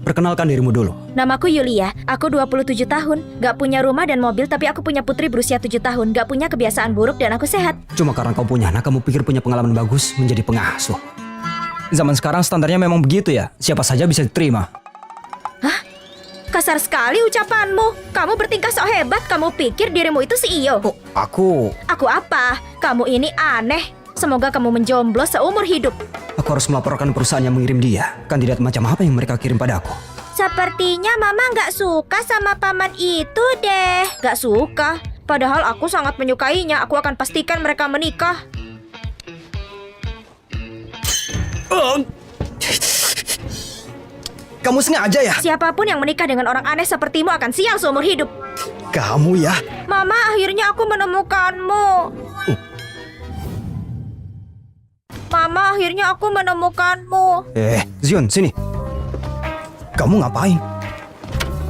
perkenalkan dirimu dulu. Namaku Yulia, aku 27 tahun. Gak punya rumah dan mobil, tapi aku punya putri berusia 7 tahun. Gak punya kebiasaan buruk dan aku sehat. Cuma karena kau punya anak, kamu pikir punya pengalaman bagus menjadi pengasuh. Zaman sekarang standarnya memang begitu ya, siapa saja bisa diterima. Hah? Kasar sekali ucapanmu. Kamu bertingkah sok hebat, kamu pikir dirimu itu CEO. Oh, aku Apa? Kamu ini aneh. Semoga kamu menjomblo seumur hidup. harus melaporkan perusahaan yang mengirim dia. Kandidat macam apa yang mereka kirim padaku? Sepertinya Mama gak suka sama paman itu deh. Gak suka. Padahal aku sangat menyukainya. Aku akan pastikan mereka menikah. Kamu sengaja ya? Siapapun yang menikah dengan orang aneh sepertimu akan sial seumur hidup. Kamu ya? Mama, akhirnya aku menemukanmu. Mama, akhirnya aku menemukanmu. Zion, sini. Kamu ngapain?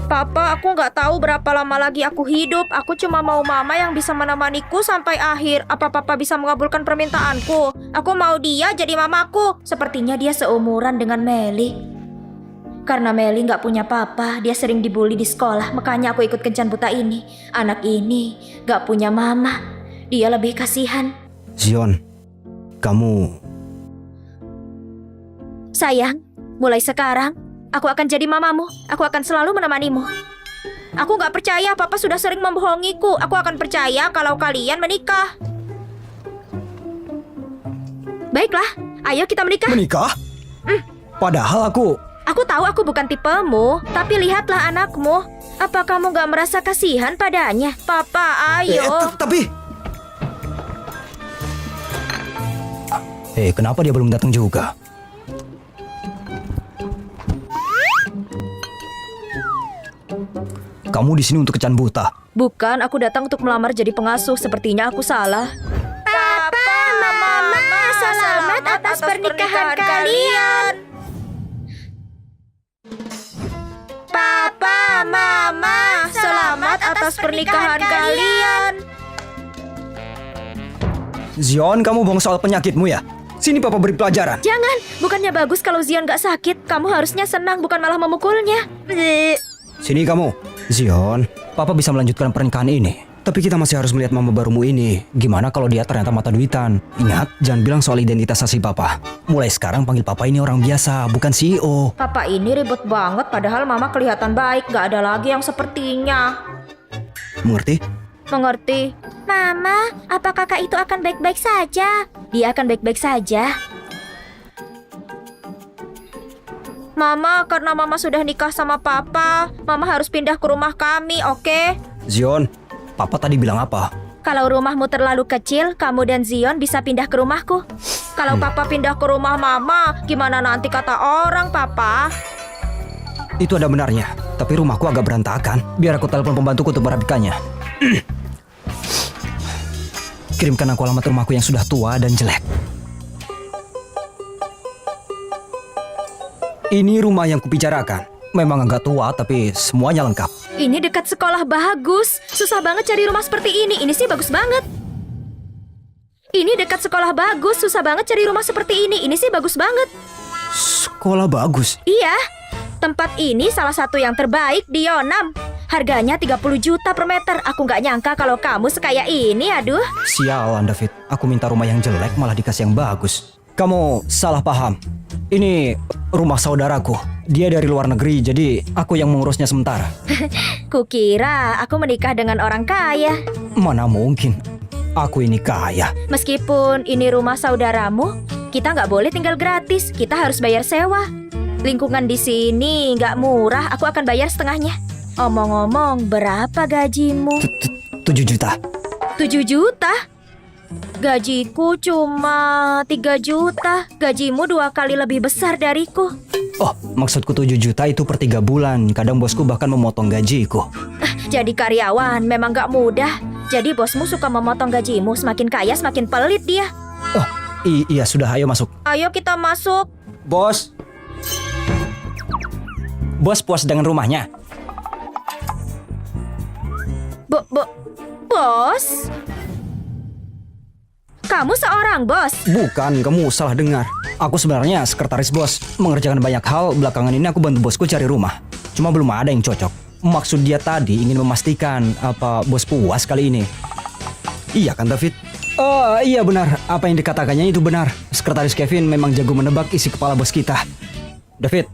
Papa, aku nggak tahu berapa lama lagi aku hidup. Aku cuma mau Mama yang bisa menemaniku sampai akhir. Apa Papa bisa mengabulkan permintaanku? Aku mau dia jadi mamaku. Sepertinya dia seumuran dengan Meli. Karena Meli nggak punya papa, dia sering dibully di sekolah. Makanya aku ikut kencan buta ini. Anak ini nggak punya mama. Dia lebih kasihan. Zion, kamu... Sayang, mulai sekarang aku akan jadi mamamu. Aku akan selalu menemanimu. Aku nggak percaya Papa sudah sering membohongiku. Aku akan percaya kalau kalian menikah. Baiklah, ayo kita menikah. Menikah? Padahal aku Aku tahu aku bukan tipemu, tapi lihatlah anakmu. Apa kamu gak merasa kasihan padanya? Papa, ayo. Tapi... kenapa dia belum datang juga? Kamu di sini untuk kencan buta. Bukan, aku datang untuk melamar jadi pengasuh. Sepertinya aku salah. Papa, Mama, selamat atas pernikahan kalian. Papa, Mama, selamat atas pernikahan kalian. Zion, kamu bohong soal penyakitmu ya? Sini Papa beri pelajaran. Jangan, bukannya bagus kalau Zion gak sakit. Kamu harusnya senang, bukan malah memukulnya. Sini kamu. Zion, Papa bisa melanjutkan pernikahan ini. Tapi kita masih harus melihat mama barumu ini. Gimana kalau dia ternyata mata duitan? Ingat, jangan bilang soal identitas asli Papa. Mulai sekarang panggil Papa ini orang biasa, bukan CEO. Papa ini ribet banget, padahal Mama kelihatan baik. Gak ada lagi yang sepertinya. Mengerti? Mengerti. Mama, apa kakak itu akan baik-baik saja? Dia akan baik-baik saja. Mama, karena Mama sudah nikah sama Papa, Mama harus pindah ke rumah kami, oke? Zion, Papa tadi bilang apa? Kalau rumahmu terlalu kecil, kamu dan Zion bisa pindah ke rumahku. Kalau Papa pindah ke rumah Mama, gimana nanti kata orang, Papa? Itu ada benarnya, tapi rumahku agak berantakan. Biar aku telepon pembantuku untuk merapikannya. Kirimkan aku alamat rumahku yang sudah tua dan jelek. Ini rumah yang kubicarakan. Memang agak tua, tapi semuanya lengkap. Ini dekat sekolah bagus. Susah banget cari rumah seperti ini. Ini sih bagus banget. Ini dekat sekolah bagus. Susah banget cari rumah seperti ini. Ini sih bagus banget. Sekolah bagus? Iya. Tempat ini salah satu yang terbaik di Yonam. Harganya 30 juta per meter. Aku nggak nyangka kalau kamu sekaya ini, aduh. Sialan, David. Aku minta rumah yang jelek malah dikasih yang bagus. Kamu salah paham. Ini rumah saudaraku. Dia dari luar negeri, jadi aku yang mengurusnya sementara. Kukira aku menikah dengan orang kaya. Mana mungkin. Aku ini kaya. Meskipun ini rumah saudaramu, kita nggak boleh tinggal gratis. Kita harus bayar sewa. Lingkungan di sini nggak murah. Aku akan bayar setengahnya. Omong-omong, berapa gajimu? 7 juta. 7 juta? Gajiku cuma 3 juta. Gajimu 2 kali lebih besar dariku. Oh, maksudku 7 juta itu per 3 bulan. Kadang bosku bahkan memotong gajiku. Jadi karyawan memang gak mudah. Jadi bosmu suka memotong gajimu. Semakin kaya semakin pelit dia. Oh, iya sudah, ayo masuk. Ayo kita masuk. Bos. Bos puas dengan rumahnya? Bos? Kamu seorang bos. Bukan, kamu salah dengar. Aku sebenarnya sekretaris bos. Mengerjakan banyak hal, belakangan ini aku bantu bosku cari rumah. Cuma belum ada yang cocok. Maksud dia tadi ingin memastikan apa bos puas kali ini. Iya kan David? Oh iya benar, apa yang dikatakannya itu benar. Sekretaris Kevin memang jago menebak isi kepala bos kita. David,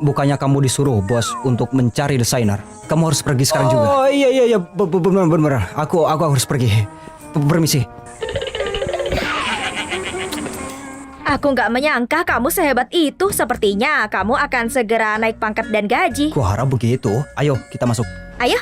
bukannya kamu disuruh bos untuk mencari desainer? Kamu harus pergi sekarang juga. Oh iya, benar. Aku harus pergi. Permisi. Aku nggak menyangka kamu sehebat itu. Sepertinya kamu akan segera naik pangkat dan gaji. Ku harap begitu. Ayo, kita masuk. Ayo.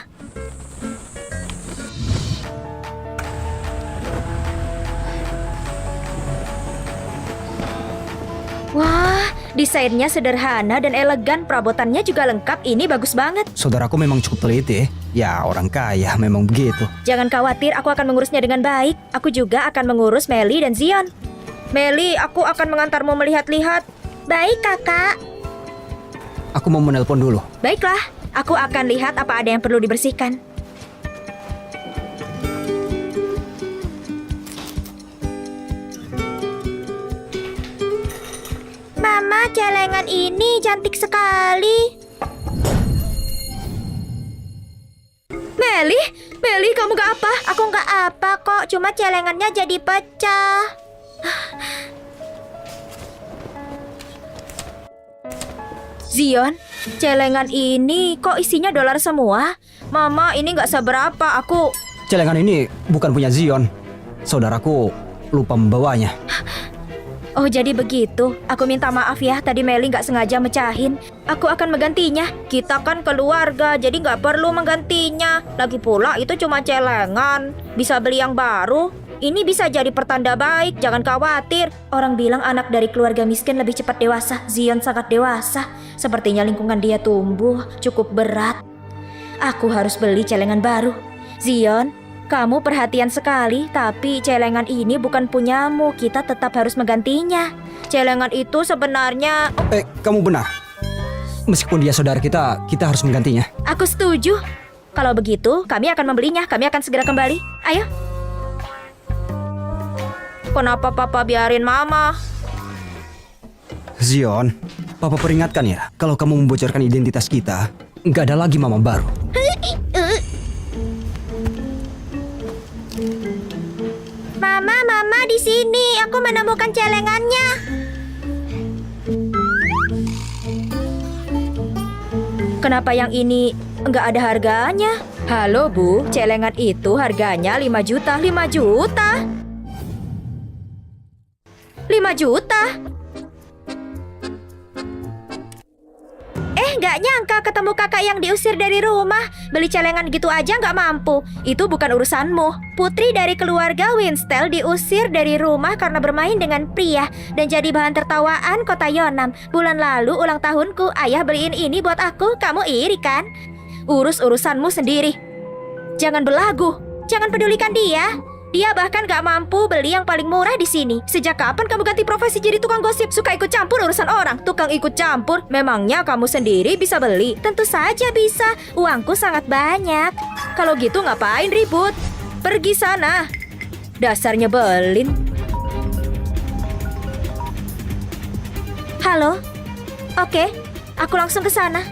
Wah, desainnya sederhana dan elegan, perabotannya juga lengkap. Ini bagus banget. Saudaraku memang cukup teliti. Ya, orang kaya memang begitu. Jangan khawatir, aku akan mengurusnya dengan baik. Aku juga akan mengurus Melly dan Zion. Melly, aku akan mengantarmu melihat-lihat. Baik, kakak. Aku mau menelpon dulu. Baiklah, aku akan lihat apa ada yang perlu dibersihkan. Mama, celengan ini cantik sekali. Melly, kamu gak apa? Aku gak apa kok, cuma celengannya jadi pecah. Zion, celengan ini kok isinya dolar semua? Mama, ini gak seberapa, aku... Celengan ini bukan punya Zion. Saudaraku lupa membawanya. Oh jadi begitu, aku minta maaf ya, tadi Melly gak sengaja mecahin. Aku akan menggantinya, kita kan keluarga, jadi gak perlu menggantinya. Lagi pula itu cuma celengan, bisa beli yang baru. Ini bisa jadi pertanda baik, jangan khawatir. Orang bilang anak dari keluarga miskin lebih cepat dewasa. Zion sangat dewasa, sepertinya lingkungan dia tumbuh cukup berat. Aku harus beli celengan baru. Zion, kamu perhatian sekali, tapi celengan ini bukan punyamu. Kita tetap harus menggantinya. Celengan itu sebenarnya... Kamu benar. Meskipun dia saudara kita harus menggantinya. Aku setuju. Kalau begitu, kami akan membelinya. Kami akan segera kembali. Ayo. Kenapa Papa biarin Mama? Zion, Papa peringatkan ya, kalau kamu membocorkan identitas kita, nggak ada lagi mama baru. Mama di sini. Aku menemukan celengannya. Kenapa yang ini nggak ada harganya? Halo Bu, celengan itu harganya 5 juta. 5 juta? 5 juta? Nggak nyangka ketemu kakak yang diusir dari rumah. Beli celengan gitu aja nggak mampu. Itu bukan urusanmu. Putri dari keluarga Winstel diusir dari rumah karena bermain dengan pria dan jadi bahan tertawaan kota Yonam. Bulan lalu ulang tahunku, ayah beliin ini buat aku. Kamu iri kan? Urus urusanmu sendiri. Jangan belagu. Jangan pedulikan dia. Dia bahkan gak mampu beli yang paling murah di sini. Sejak kapan kamu ganti profesi jadi tukang gosip? Suka ikut campur urusan orang. Tukang ikut campur? Memangnya kamu sendiri bisa beli? Tentu saja bisa. Uangku sangat banyak. Kalau gitu ngapain ribut? Pergi sana. Dasar nyebelin. Halo? Oke, aku langsung ke sana.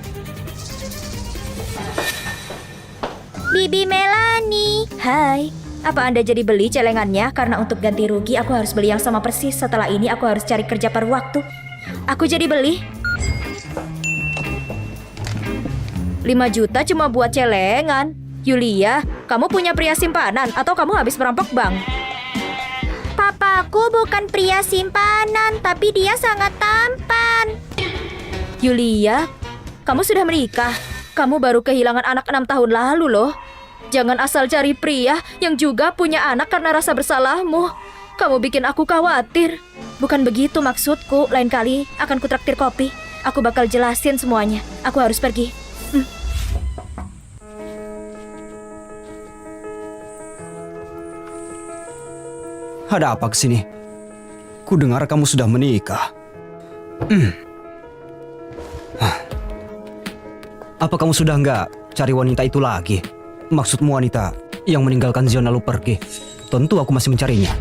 Bibi Melanie. Hai. Apa Anda jadi beli celengannya? Karena untuk ganti rugi aku harus beli yang sama persis. Setelah ini aku harus cari kerja paruh waktu. Aku jadi beli 5 juta cuma buat celengan. Yulia, kamu punya pria simpanan atau kamu habis merampok bank? Papaku bukan pria simpanan, tapi dia sangat tampan. Yulia, kamu sudah menikah. Kamu baru kehilangan anak 6 tahun lalu loh. Jangan asal cari pria yang juga punya anak karena rasa bersalahmu. Kamu bikin aku khawatir. Bukan begitu maksudku. Lain kali akan kutraktir kopi. Aku bakal jelasin semuanya. Aku harus pergi. Ada apa kesini? Ku dengar kamu sudah menikah. Apa kamu sudah nggak cari wanita itu lagi? Maksudmu wanita yang meninggalkan Zion lalu pergi? Tentu aku masih mencarinya.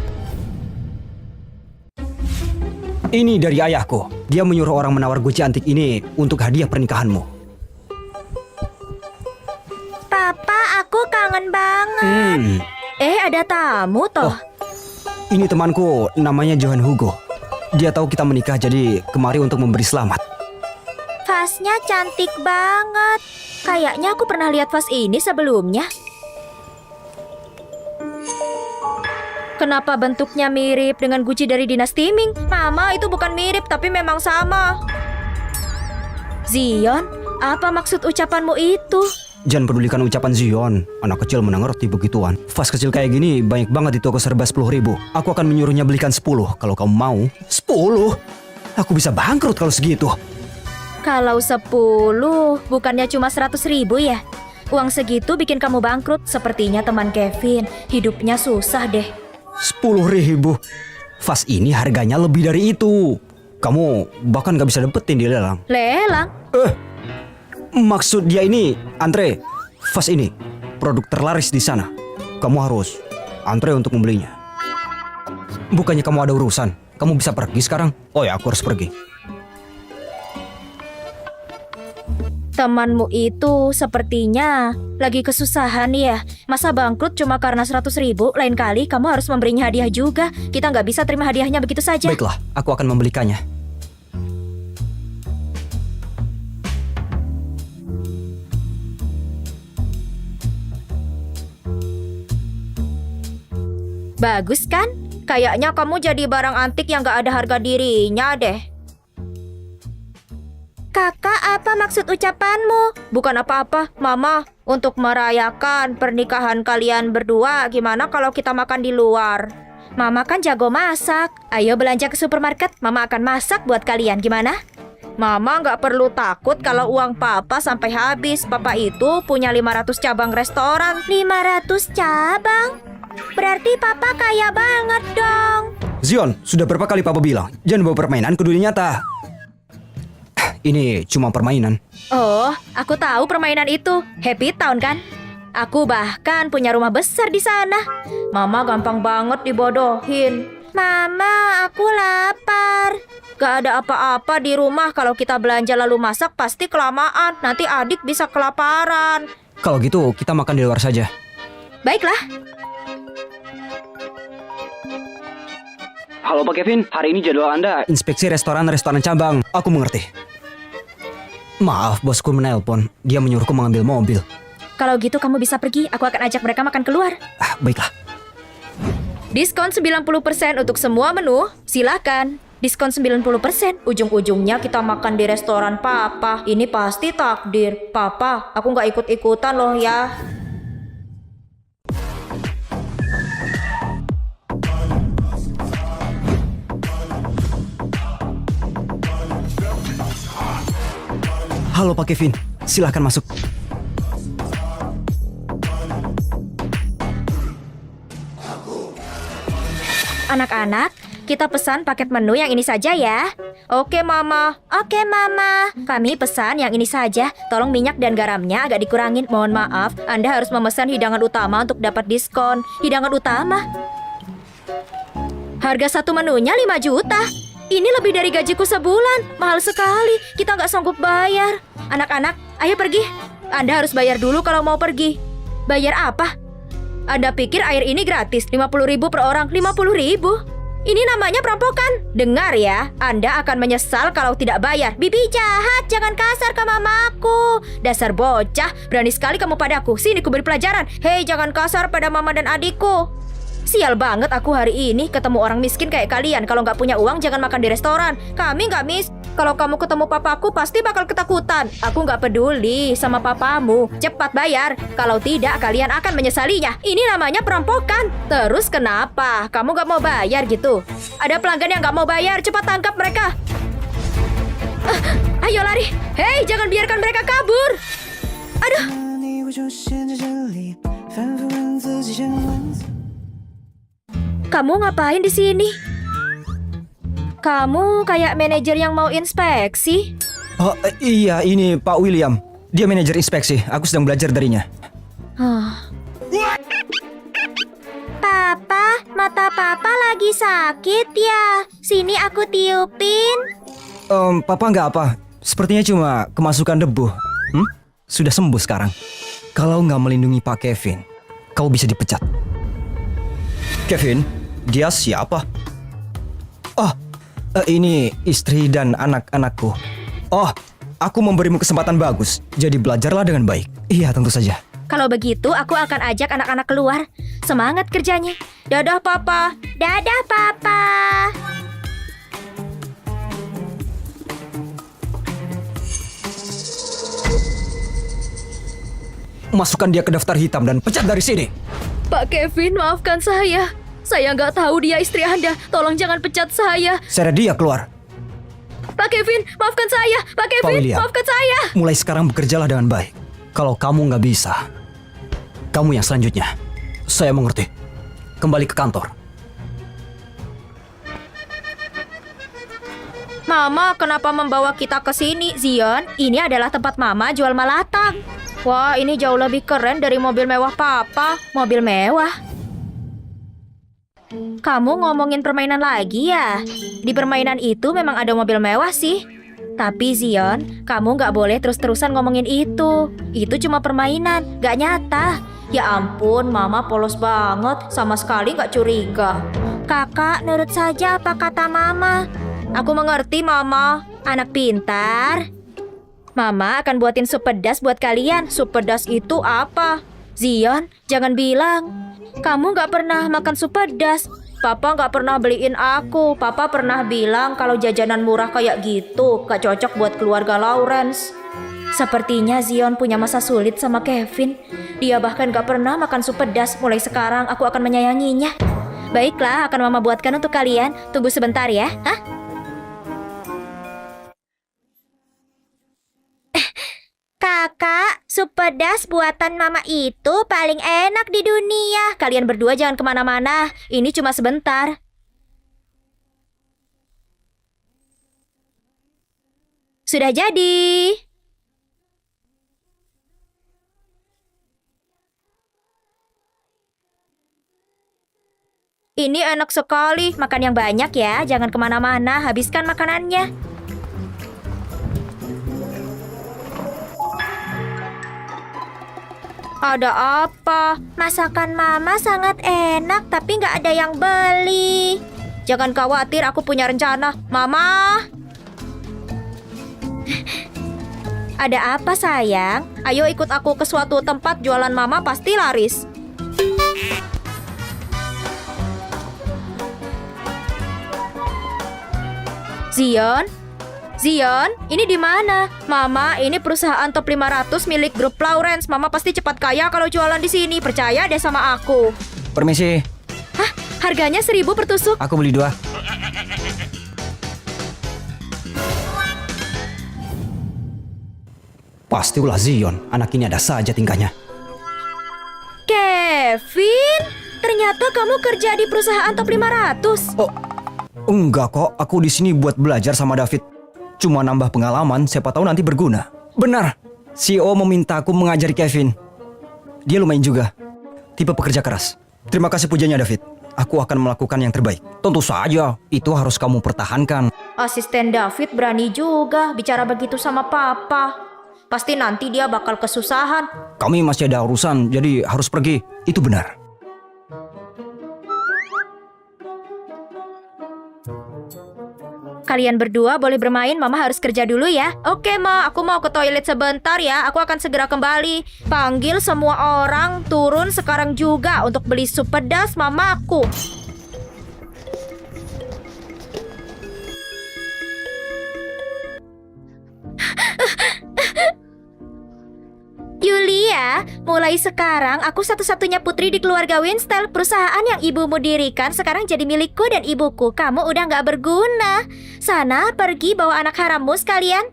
Ini dari ayahku. Dia menyuruh orang menawar guci antik ini untuk hadiah pernikahanmu. Papa, aku kangen banget. Ada tamu toh. Oh, ini temanku, namanya Johan Hugo. Dia tahu kita menikah jadi kemari untuk memberi selamat. Vasnya cantik banget. Kayaknya aku pernah lihat vas ini sebelumnya. Kenapa bentuknya mirip dengan guci dari dinasti Ming? Mama, itu bukan mirip tapi memang sama. Zion, apa maksud ucapanmu itu? Jangan pedulikan ucapan Zion. Anak kecil mana ngerti begituan. Vas kecil kayak gini banyak banget di toko serba 10.000. Aku akan menyuruhnya belikan 10 kalau kamu mau. 10? Aku bisa bangkrut kalau segitu. Kalau 10, bukannya cuma 100.000 ya? Uang segitu bikin kamu bangkrut. Sepertinya teman Kevin hidupnya susah deh. 10.000. Vas ini harganya lebih dari itu. Kamu bahkan gak bisa dapetin di lelang. Lelang? Maksud dia ini, Andre, vas ini produk terlaris di sana. Kamu harus antre untuk membelinya. Bukannya kamu ada urusan? Kamu bisa pergi sekarang? Oh ya, aku harus pergi. Temanmu itu sepertinya lagi kesusahan ya. Masa bangkrut cuma karena 100.000? Lain kali kamu harus memberinya hadiah juga. Kita nggak bisa terima hadiahnya begitu saja. Baiklah, aku akan membelikannya. Bagus kan? Kayaknya kamu jadi barang antik yang nggak ada harga dirinya deh. Kakak, apa maksud ucapanmu? Bukan apa-apa, Mama. Untuk merayakan pernikahan kalian berdua, gimana kalau kita makan di luar? Mama kan jago masak. Ayo belanja ke supermarket, Mama akan masak buat kalian, gimana? Mama nggak perlu takut kalau uang Papa sampai habis. Papa itu punya 500 cabang restoran. 500 cabang? Berarti Papa kaya banget dong. Zion, sudah berapa kali Papa bilang, jangan bawa permainan ke dunia nyata. Ini cuma permainan. Oh, aku tahu permainan itu. Happy Town kan? Aku bahkan punya rumah besar di sana. Mama gampang banget dibodohin. Mama, aku lapar. Gak ada apa-apa di rumah. Kalau kita belanja lalu masak pasti kelamaan. Nanti adik bisa kelaparan. Kalau gitu kita makan di luar saja. Baiklah. Halo Pak Kevin, hari ini jadwal Anda inspeksi restoran-restoran cabang. Aku mengerti. Maaf, bosku menelpon. Dia menyuruhku mengambil mobil. Kalau gitu kamu bisa pergi. Aku akan ajak mereka makan keluar. Baiklah. Diskon 90% untuk semua menu. Silakan. Diskon 90%. Ujung-ujungnya kita makan di restoran Papa. Ini pasti takdir. Papa, aku nggak ikut-ikutan loh ya. Halo Pak Kevin, silahkan masuk. Anak-anak, kita pesan paket menu yang ini saja ya. Oke, Mama. Oke, Mama. Kami pesan yang ini saja. Tolong minyak dan garamnya agak dikurangin. Mohon maaf, Anda harus memesan hidangan utama untuk dapat diskon. Hidangan utama? Harga satu menunya 5 juta. Ini lebih dari gajiku sebulan. Mahal sekali. Kita nggak sanggup bayar. Anak-anak, ayo pergi. Anda harus bayar dulu kalau mau pergi. Bayar apa? Anda pikir air ini gratis? 50.000 per orang. 50.000? Ini namanya perampokan. Dengar ya, Anda akan menyesal kalau tidak bayar. Bibi jahat, jangan kasar ke mamaku. Dasar bocah, berani sekali kamu padaku. Sini ku beri pelajaran. Hei, jangan kasar pada mama dan adikku. Sial banget aku hari ini ketemu orang miskin kayak kalian. Kalau nggak punya uang jangan makan di restoran. Kami nggak Kalau kamu ketemu papaku pasti bakal ketakutan. Aku nggak peduli sama papamu. Cepat bayar. Kalau tidak kalian akan menyesalinya. Ini namanya perampokan. Terus kenapa? Kamu nggak mau bayar gitu? Ada pelanggan yang nggak mau bayar. Cepat tangkap mereka. Ayo lari. Hei, jangan biarkan mereka kabur. Aduh. Kamu ngapain di sini? Kamu kayak manajer yang mau inspeksi. Oh iya, ini Pak William. Dia manajer inspeksi. Aku sedang belajar darinya. Papa, mata papa lagi sakit ya? Sini aku tiupin. Papa nggak apa. Sepertinya cuma kemasukan debu. Sudah sembuh sekarang. Kalau nggak melindungi Pak Kevin, kau bisa dipecat. Kevin, dia siapa? Oh, ini istri dan anak-anakku. Oh, aku memberimu kesempatan bagus. Jadi belajarlah dengan baik. Iya, tentu saja. Kalau begitu, aku akan ajak anak-anak keluar. Semangat kerjanya. Dadah, Papa. Dadah, Papa. Masukkan dia ke daftar hitam dan pecat dari sini. Pak Kevin, maafkan saya. Saya nggak tahu dia istri Anda. Tolong jangan pecat saya. Saya dia keluar. Pak Kevin, maafkan saya. Pak Kevin, William, maafkan saya. mulai sekarang bekerjalah dengan baik. Kalau kamu nggak bisa, kamu yang selanjutnya. Saya mengerti. Kembali ke kantor. Mama, kenapa membawa kita ke sini, Zion? Ini adalah tempat Mama jual malatang. Wah, ini jauh lebih keren dari mobil mewah Papa. Mobil mewah. Kamu ngomongin permainan lagi ya? Di permainan itu memang ada mobil mewah sih. Tapi Zion, kamu nggak boleh terus-terusan ngomongin itu. Itu cuma permainan, nggak nyata. Ya ampun, Mama polos banget. Sama sekali nggak curiga. Kakak, nurut saja apa kata Mama. Aku mengerti, Mama. Anak pintar. Mama akan buatin sup pedas buat kalian. Sup pedas itu apa? Zion, jangan bilang kamu nggak pernah makan sup pedas. Papa nggak pernah beliin aku. Papa pernah bilang kalau jajanan murah kayak gitu gak cocok buat keluarga Lawrence. Sepertinya Zion punya masa sulit sama Kevin. Dia bahkan gak pernah makan sup pedas. Mulai sekarang aku akan menyayanginya. Baiklah, akan Mama buatkan untuk kalian. Tunggu sebentar ya. Hah? Kakak, sup pedas buatan Mama itu paling enak di dunia. Kalian berdua jangan kemana-mana. Ini cuma sebentar. Sudah jadi. Ini enak sekali. Makan yang banyak ya. Jangan kemana-mana. Habiskan makanannya. Ada apa? Masakan Mama sangat enak, tapi nggak ada yang beli. Jangan khawatir, aku punya rencana. Mama! Ada apa sayang? Ayo ikut aku ke suatu tempat jualan Mama pasti laris. Zion? Zion, ini di mana? Mama, ini perusahaan top 500 milik grup Lawrence. Mama pasti cepat kaya kalau jualan di sini. Percaya deh sama aku. Permisi. Hah? Harganya 1.000 per tusuk. Aku beli 2. Pastilah Zion, anak ini ada saja tingkahnya. Kevin, ternyata kamu kerja di perusahaan top 500. Oh, enggak kok. Aku di sini buat belajar sama David. Cuma nambah pengalaman, siapa tahu nanti berguna. Benar, CEO meminta aku mengajari Kevin. Dia lumayan juga. Tipe pekerja keras. Terima kasih pujanya David. Aku akan melakukan yang terbaik. Tentu saja, itu harus kamu pertahankan. Asisten David berani juga bicara begitu sama Papa. Pasti nanti dia bakal kesusahan. Kami masih ada urusan, jadi harus pergi. Itu benar. Kalian berdua boleh bermain, Mama harus kerja dulu ya. Oke Ma, aku mau ke toilet sebentar ya. Aku akan segera kembali. Panggil semua orang turun sekarang juga untuk beli sup pedas Mamaku. Yulia, mulai sekarang aku satu-satunya putri di keluarga Winstel. Perusahaan yang ibumu dirikan sekarang jadi milikku dan ibuku. Kamu udah gak berguna. Sana, pergi bawa anak harammu sekalian.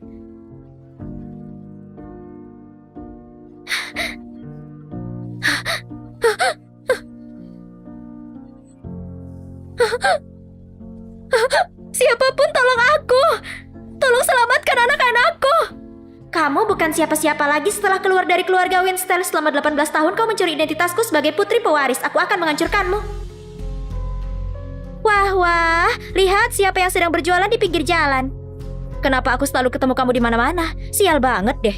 Siapapun tolong aku. Tolong selamatkan anak-anakku. Kamu bukan siapa-siapa lagi setelah keluar dari keluarga Winstel. Selama 18 tahun kau mencuri identitasku sebagai putri pewaris. Aku akan menghancurkanmu. Wah, wah, lihat siapa yang sedang berjualan di pinggir jalan. Kenapa aku selalu ketemu kamu di mana-mana? Sial banget deh.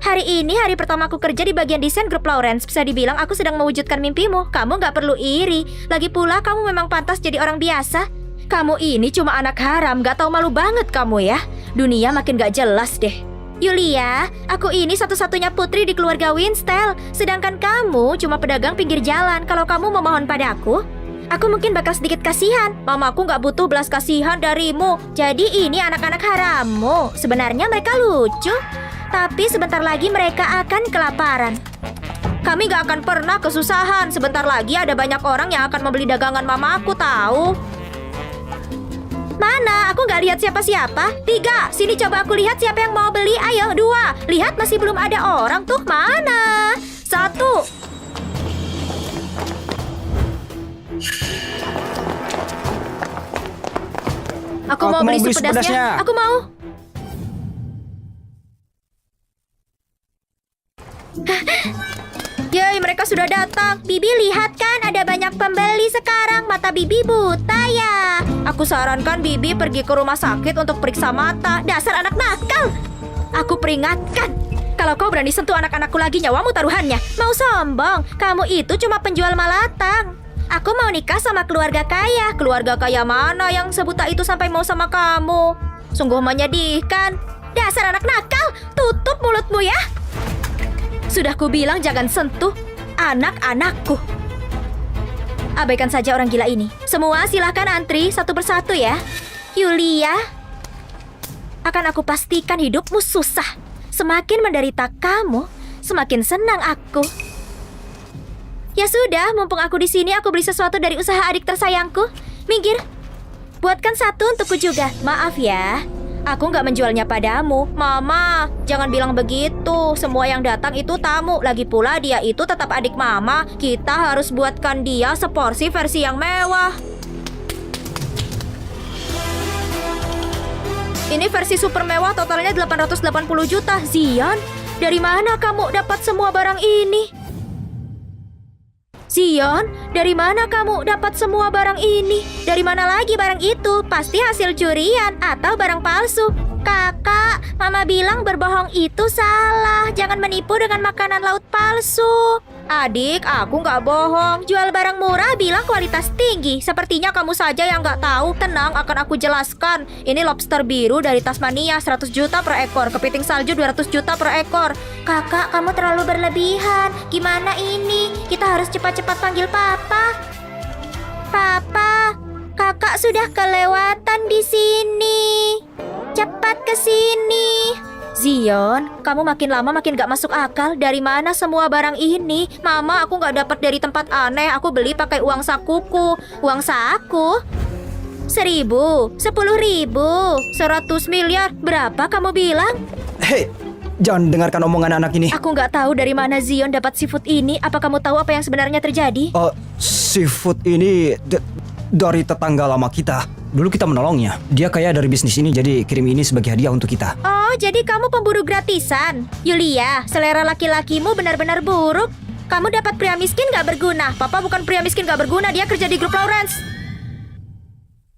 Hari ini hari pertama aku kerja di bagian desain grup Lawrence. Bisa dibilang aku sedang mewujudkan mimpimu. Kamu gak perlu iri. Lagi pula kamu memang pantas jadi orang biasa. Kamu ini cuma anak haram, gak tahu malu banget kamu ya. Dunia makin gak jelas deh. Yulia, aku ini satu-satunya putri di keluarga Winstel. Sedangkan kamu cuma pedagang pinggir jalan. Kalau kamu memohon padaku, aku mungkin bakal sedikit kasihan. Mamaku gak butuh belas kasihan darimu. Jadi ini anak-anak harammu. Sebenarnya mereka lucu, tapi sebentar lagi mereka akan kelaparan. Kami gak akan pernah kesusahan. Sebentar lagi ada banyak orang yang akan membeli dagangan mamaku, tahu? Mana? Aku gak lihat siapa-siapa. 3, sini coba aku lihat siapa yang mau beli. Ayo, 2, lihat masih belum ada orang tuh. Mana? 1. Aku mau beli sup pedasnya. Aku mau. Yeay, mereka sudah datang. Bibi, lihat kan ada banyak pembeli sekarang. Mata Bibi buta ya. Aku sarankan Bibi pergi ke rumah sakit untuk periksa mata. Dasar anak nakal. Aku peringatkan, kalau kau berani sentuh anak-anakku lagi, nyawamu taruhannya. Mau sombong, kamu itu cuma penjual malatang. Aku mau nikah sama keluarga kaya. Keluarga kaya mana yang sebuta itu sampai mau sama kamu? Sungguh menyedihkan. Dasar anak nakal, tutup mulutmu ya. Sudah kubilang jangan sentuh anak-anakku. Abaikan saja orang gila ini. Semua silahkan antri satu persatu ya. Yulia, akan aku pastikan hidupmu susah. Semakin menderita kamu, semakin senang aku. Ya sudah, mumpung aku di sini, aku beli sesuatu dari usaha adik tersayangku. Minggir, buatkan satu untukku juga. Maaf ya, aku nggak menjualnya padamu. Mama, jangan bilang begitu. Semua yang datang itu tamu. Lagi pula dia itu tetap adik mama. Kita harus buatkan dia seporsi versi yang mewah. Ini versi super mewah, totalnya 880 juta. Zion, dari mana kamu dapat semua barang ini? Zion, dari mana kamu dapat semua barang ini? Dari mana lagi barang itu? Pasti hasil curian atau barang palsu. Kakak, Mama bilang berbohong itu salah. Jangan menipu dengan makanan laut palsu. Adik, aku nggak bohong. Jual barang murah bilang kualitas tinggi. Sepertinya kamu saja yang nggak tahu. Tenang, akan aku jelaskan. Ini lobster biru dari Tasmania, 100 juta per ekor. Kepiting salju 200 juta per ekor. Kakak, kamu terlalu berlebihan. Gimana ini? Kita harus cepat-cepat panggil Papa. Papa, kakak sudah kelewatan di sini. Cepat ke sini. Zion, kamu makin lama makin gak masuk akal. Dari mana semua barang ini? Mama, aku gak dapat dari tempat aneh. Aku beli pakai uang sakuku. Uang saku? 1.000, 10.000, 100 miliar. Berapa kamu bilang? Hei, jangan dengarkan omongan anak ini. Aku gak tahu dari mana Zion dapat seafood ini. Apa kamu tahu apa yang sebenarnya terjadi? Seafood ini dari tetangga lama kita. Dulu kita menolongnya. Dia kaya dari bisnis ini, jadi kirim ini sebagai hadiah untuk kita. Oh, jadi kamu pemburu gratisan. Yulia, selera laki-lakimu benar-benar buruk. Kamu dapat pria miskin gak berguna. Papa bukan pria miskin gak berguna, dia kerja di grup Lawrence.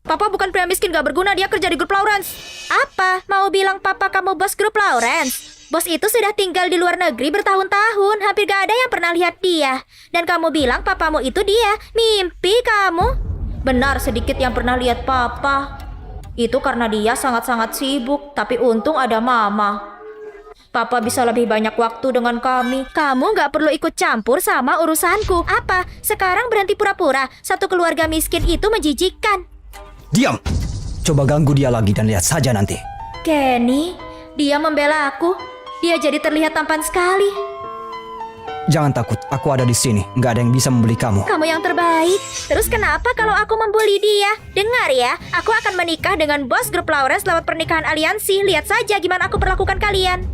Papa bukan pria miskin gak berguna, dia kerja di grup Lawrence. Apa? Mau bilang papa kamu bos grup Lawrence? Bos itu sudah tinggal di luar negeri bertahun-tahun. Hampir gak ada yang pernah lihat dia. Dan kamu bilang papamu itu dia. Mimpi kamu. Benar, sedikit yang pernah lihat papa. Itu karena dia sangat-sangat sibuk. Tapi untung ada mama. Papa bisa lebih banyak waktu dengan kami. Kamu gak perlu ikut campur sama urusanku. Apa? Sekarang berhenti pura-pura. Satu keluarga miskin itu menjijikkan. Diam! Coba ganggu dia lagi dan lihat saja nanti. Kenny, dia membela aku. Dia jadi terlihat tampan sekali. Jangan takut, aku ada di sini. Nggak ada yang bisa membeli kamu. Kamu yang terbaik. Terus kenapa kalau aku membuli dia? Dengar ya, aku akan menikah dengan bos grup Lawrence lewat pernikahan aliansi. Lihat saja gimana aku perlakukan kalian.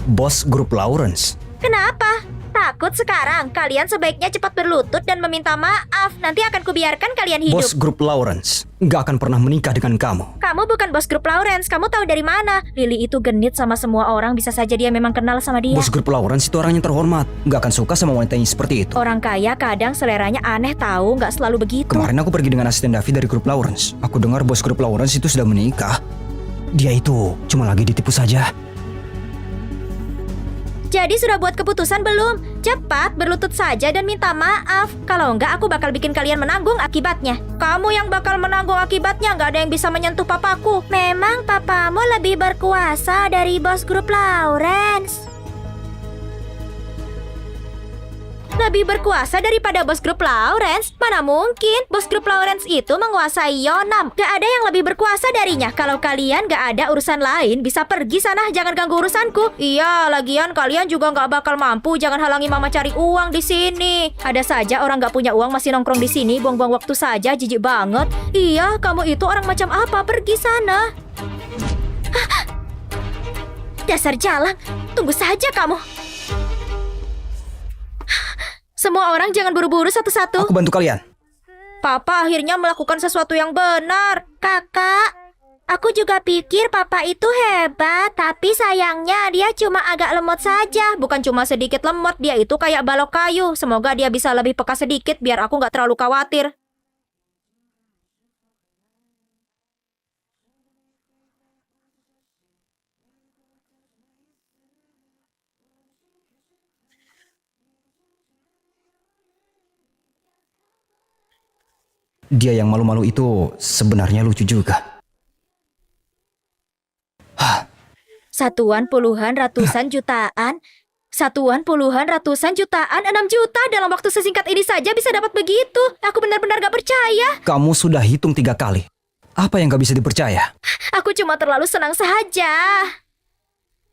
Bos grup Lawrence? Kenapa? takut sekarang. Kalian sebaiknya cepat berlutut dan meminta maaf. Nanti akan kubiarkan kalian hidup. Bos grup Lawrence gak akan pernah menikah dengan kamu. Kamu bukan bos grup Lawrence. Kamu tahu dari mana? Lily itu genit sama semua orang. Bisa saja dia memang kenal sama dia. Bos grup Lawrence itu orang yang terhormat. Gak akan suka sama wanita yang seperti itu. Orang kaya kadang seleranya aneh tahu. Nggak selalu begitu. Kemarin aku pergi dengan asisten David dari grup Lawrence. Aku dengar bos grup Lawrence itu sudah menikah. Dia itu cuma lagi ditipu saja. Jadi sudah buat keputusan belum? Cepat berlutut saja dan minta maaf. Kalau enggak aku bakal bikin kalian menanggung akibatnya. Kamu yang bakal menanggung akibatnya. Nggak ada yang bisa menyentuh papaku. Memang papamu lebih berkuasa dari bos grup Lawrence. Lebih berkuasa daripada bos grup Lawrence? Mana mungkin? Bos grup Lawrence itu menguasai Yonam. Gak ada yang lebih berkuasa darinya. Kalau kalian gak ada urusan lain, bisa pergi sana. Jangan ganggu urusanku. Iya, lagian kalian juga gak bakal mampu. Jangan halangi mama cari uang di sini. Ada saja orang gak punya uang masih nongkrong di sini. Buang-buang waktu saja, jijik banget. Iya, kamu itu orang macam apa? Pergi sana. Dasar jalang. Tunggu saja kamu. Semua orang jangan buru-buru satu-satu. Aku bantu kalian. Papa akhirnya melakukan sesuatu yang benar. Kakak, aku juga pikir papa itu hebat. Tapi sayangnya dia cuma agak lemot saja. Bukan cuma sedikit lemot, dia itu kayak balok kayu. Semoga dia bisa lebih peka sedikit biar aku gak terlalu khawatir. Dia yang malu-malu itu sebenarnya lucu juga. Satuan puluhan ratusan jutaan. Satuan puluhan ratusan jutaan. 6 juta dalam waktu sesingkat ini saja bisa dapat begitu. Aku benar-benar gak percaya. Kamu sudah hitung 3 kali. Apa yang gak bisa dipercaya? Aku cuma terlalu senang saja.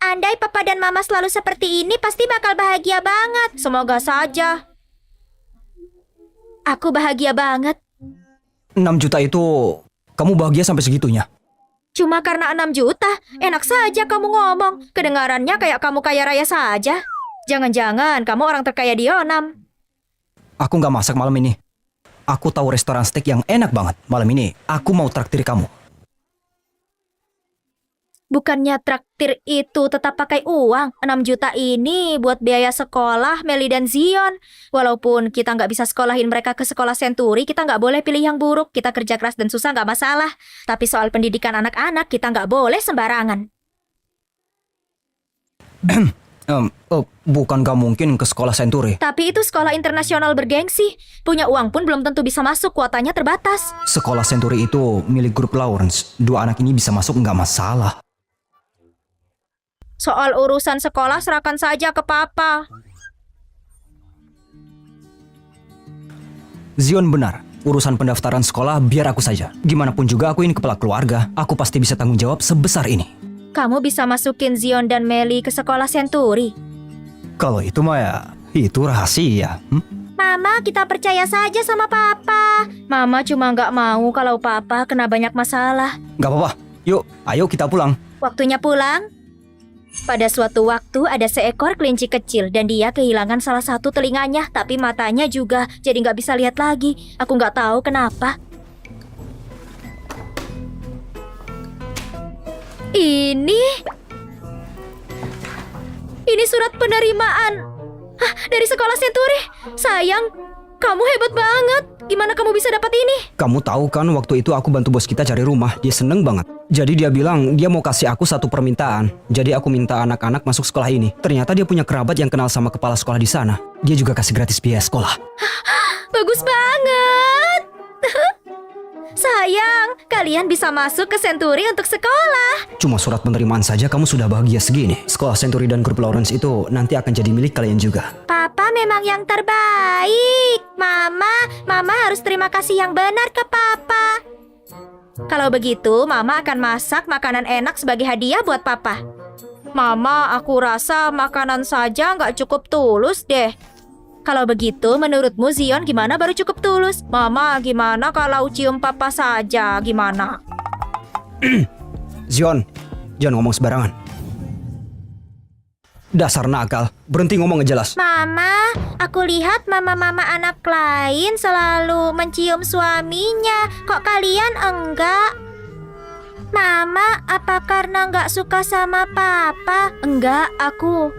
Andai papa dan mama selalu seperti ini, pasti bakal bahagia banget. Semoga saja. Aku bahagia banget. 6 juta itu kamu bahagia sampai segitunya? Cuma karena 6 juta, enak saja kamu ngomong. Kedengarannya kayak kamu kaya raya saja. Jangan-jangan kamu orang terkaya di Yonam. Aku gak masak malam ini. Aku tahu restoran steak yang enak banget. Malam ini aku mau traktir kamu. Bukannya traktir itu tetap pakai uang. 6 juta ini buat biaya sekolah Melly dan Zion. Walaupun kita nggak bisa sekolahin mereka ke sekolah Century, kita nggak boleh pilih yang buruk. Kita kerja keras dan susah nggak masalah. Tapi soal pendidikan anak-anak, kita nggak boleh sembarangan. Bukan gak mungkin ke sekolah Century. Tapi itu sekolah internasional bergengsi. Punya uang pun belum tentu bisa masuk, kuotanya terbatas. Sekolah Century itu milik grup Lawrence. 2 anak ini bisa masuk nggak masalah. Soal urusan sekolah serahkan saja ke papa. Zion benar. Urusan pendaftaran sekolah biar aku saja. Gimana pun juga aku ini kepala keluarga. Aku pasti bisa tanggung jawab sebesar ini. Kamu bisa masukin Zion dan Melly ke sekolah Century. Kalau itu mah ya, itu rahasia. Mama, kita percaya saja sama papa. Mama cuma nggak mau kalau papa kena banyak masalah. Gak apa-apa. Yuk, ayo kita pulang. Waktunya pulang. Pada suatu waktu ada seekor kelinci kecil dan dia kehilangan salah satu telinganya, tapi matanya juga, jadi nggak bisa lihat lagi. Aku nggak tahu kenapa. Ini surat penerimaan. Hah, dari sekolah Century. Sayang, kamu hebat banget. Gimana kamu bisa dapat ini? Kamu tahu kan waktu itu aku bantu bos kita cari rumah. Dia seneng banget. Jadi dia bilang dia mau kasih aku satu permintaan. Jadi aku minta anak-anak masuk sekolah ini. Ternyata dia punya kerabat yang kenal sama kepala sekolah di sana. Dia juga kasih gratis biaya sekolah. Bagus banget. Sayang, kalian bisa masuk ke Century untuk sekolah. Cuma surat penerimaan saja kamu sudah bahagia segini. Sekolah Century dan grup Lawrence itu nanti akan jadi milik kalian juga. Papa memang yang terbaik. Mama harus terima kasih yang benar ke papa. Kalau begitu, Mama akan masak makanan enak sebagai hadiah buat Papa. Mama, aku rasa makanan saja nggak cukup tulus deh. Kalau begitu, menurutmu Zion gimana baru cukup tulus? Mama, gimana kalau cium Papa saja? Gimana? Zion, jangan ngomong sembarangan. Dasar nakal, berhenti ngomong ngejelas. Mama, aku lihat mama-mama anak lain selalu mencium suaminya. Kok kalian enggak? Mama, apa karena nggak suka sama papa? Enggak, aku.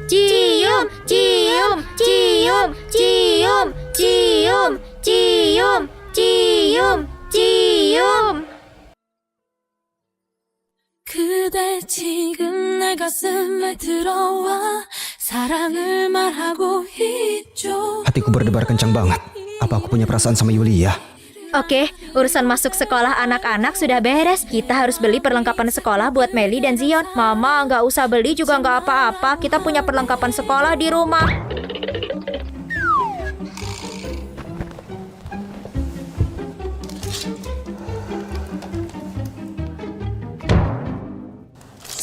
Cium, cium, cium, cium, cium, cium, cium, cium. 그대 지금 내 가슴에 들어와 사랑을 말하고 있죠. Hatiku berdebar kencang banget. Apa aku punya perasaan sama Yulia? Oke, urusan masuk sekolah anak-anak sudah beres. Kita harus beli perlengkapan sekolah buat Meli dan Zion. Mama, nggak usah beli juga nggak apa-apa. Kita punya perlengkapan sekolah di rumah.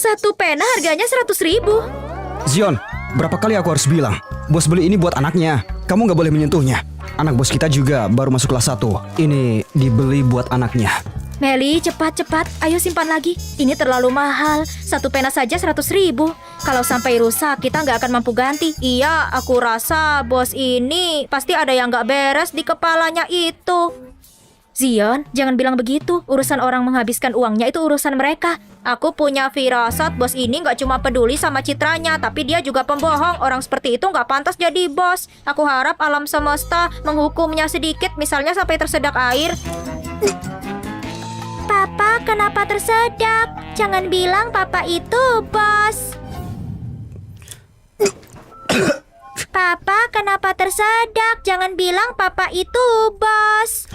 Satu pena harganya 100.000. Zion, berapa kali aku harus bilang? Bos beli ini buat anaknya. Kamu nggak boleh menyentuhnya. Anak bos kita juga baru masuk kelas 1. Ini dibeli buat anaknya. Meli, cepat. Ayo simpan lagi. Ini terlalu mahal. Satu pena saja 100.000. Kalau sampai rusak, kita nggak akan mampu ganti. Iya, aku rasa bos ini pasti ada yang nggak beres di kepalanya itu. Zion, jangan bilang begitu. Urusan orang menghabiskan uangnya itu urusan mereka. Aku punya firasat bos ini nggak cuma peduli sama citranya, tapi dia juga pembohong. Orang seperti itu nggak pantas jadi bos. Aku harap alam semesta menghukumnya sedikit, misalnya sampai tersedak air. Papa, kenapa tersedak? Jangan bilang papa itu bos. Papa, kenapa tersedak? Jangan bilang papa itu bos.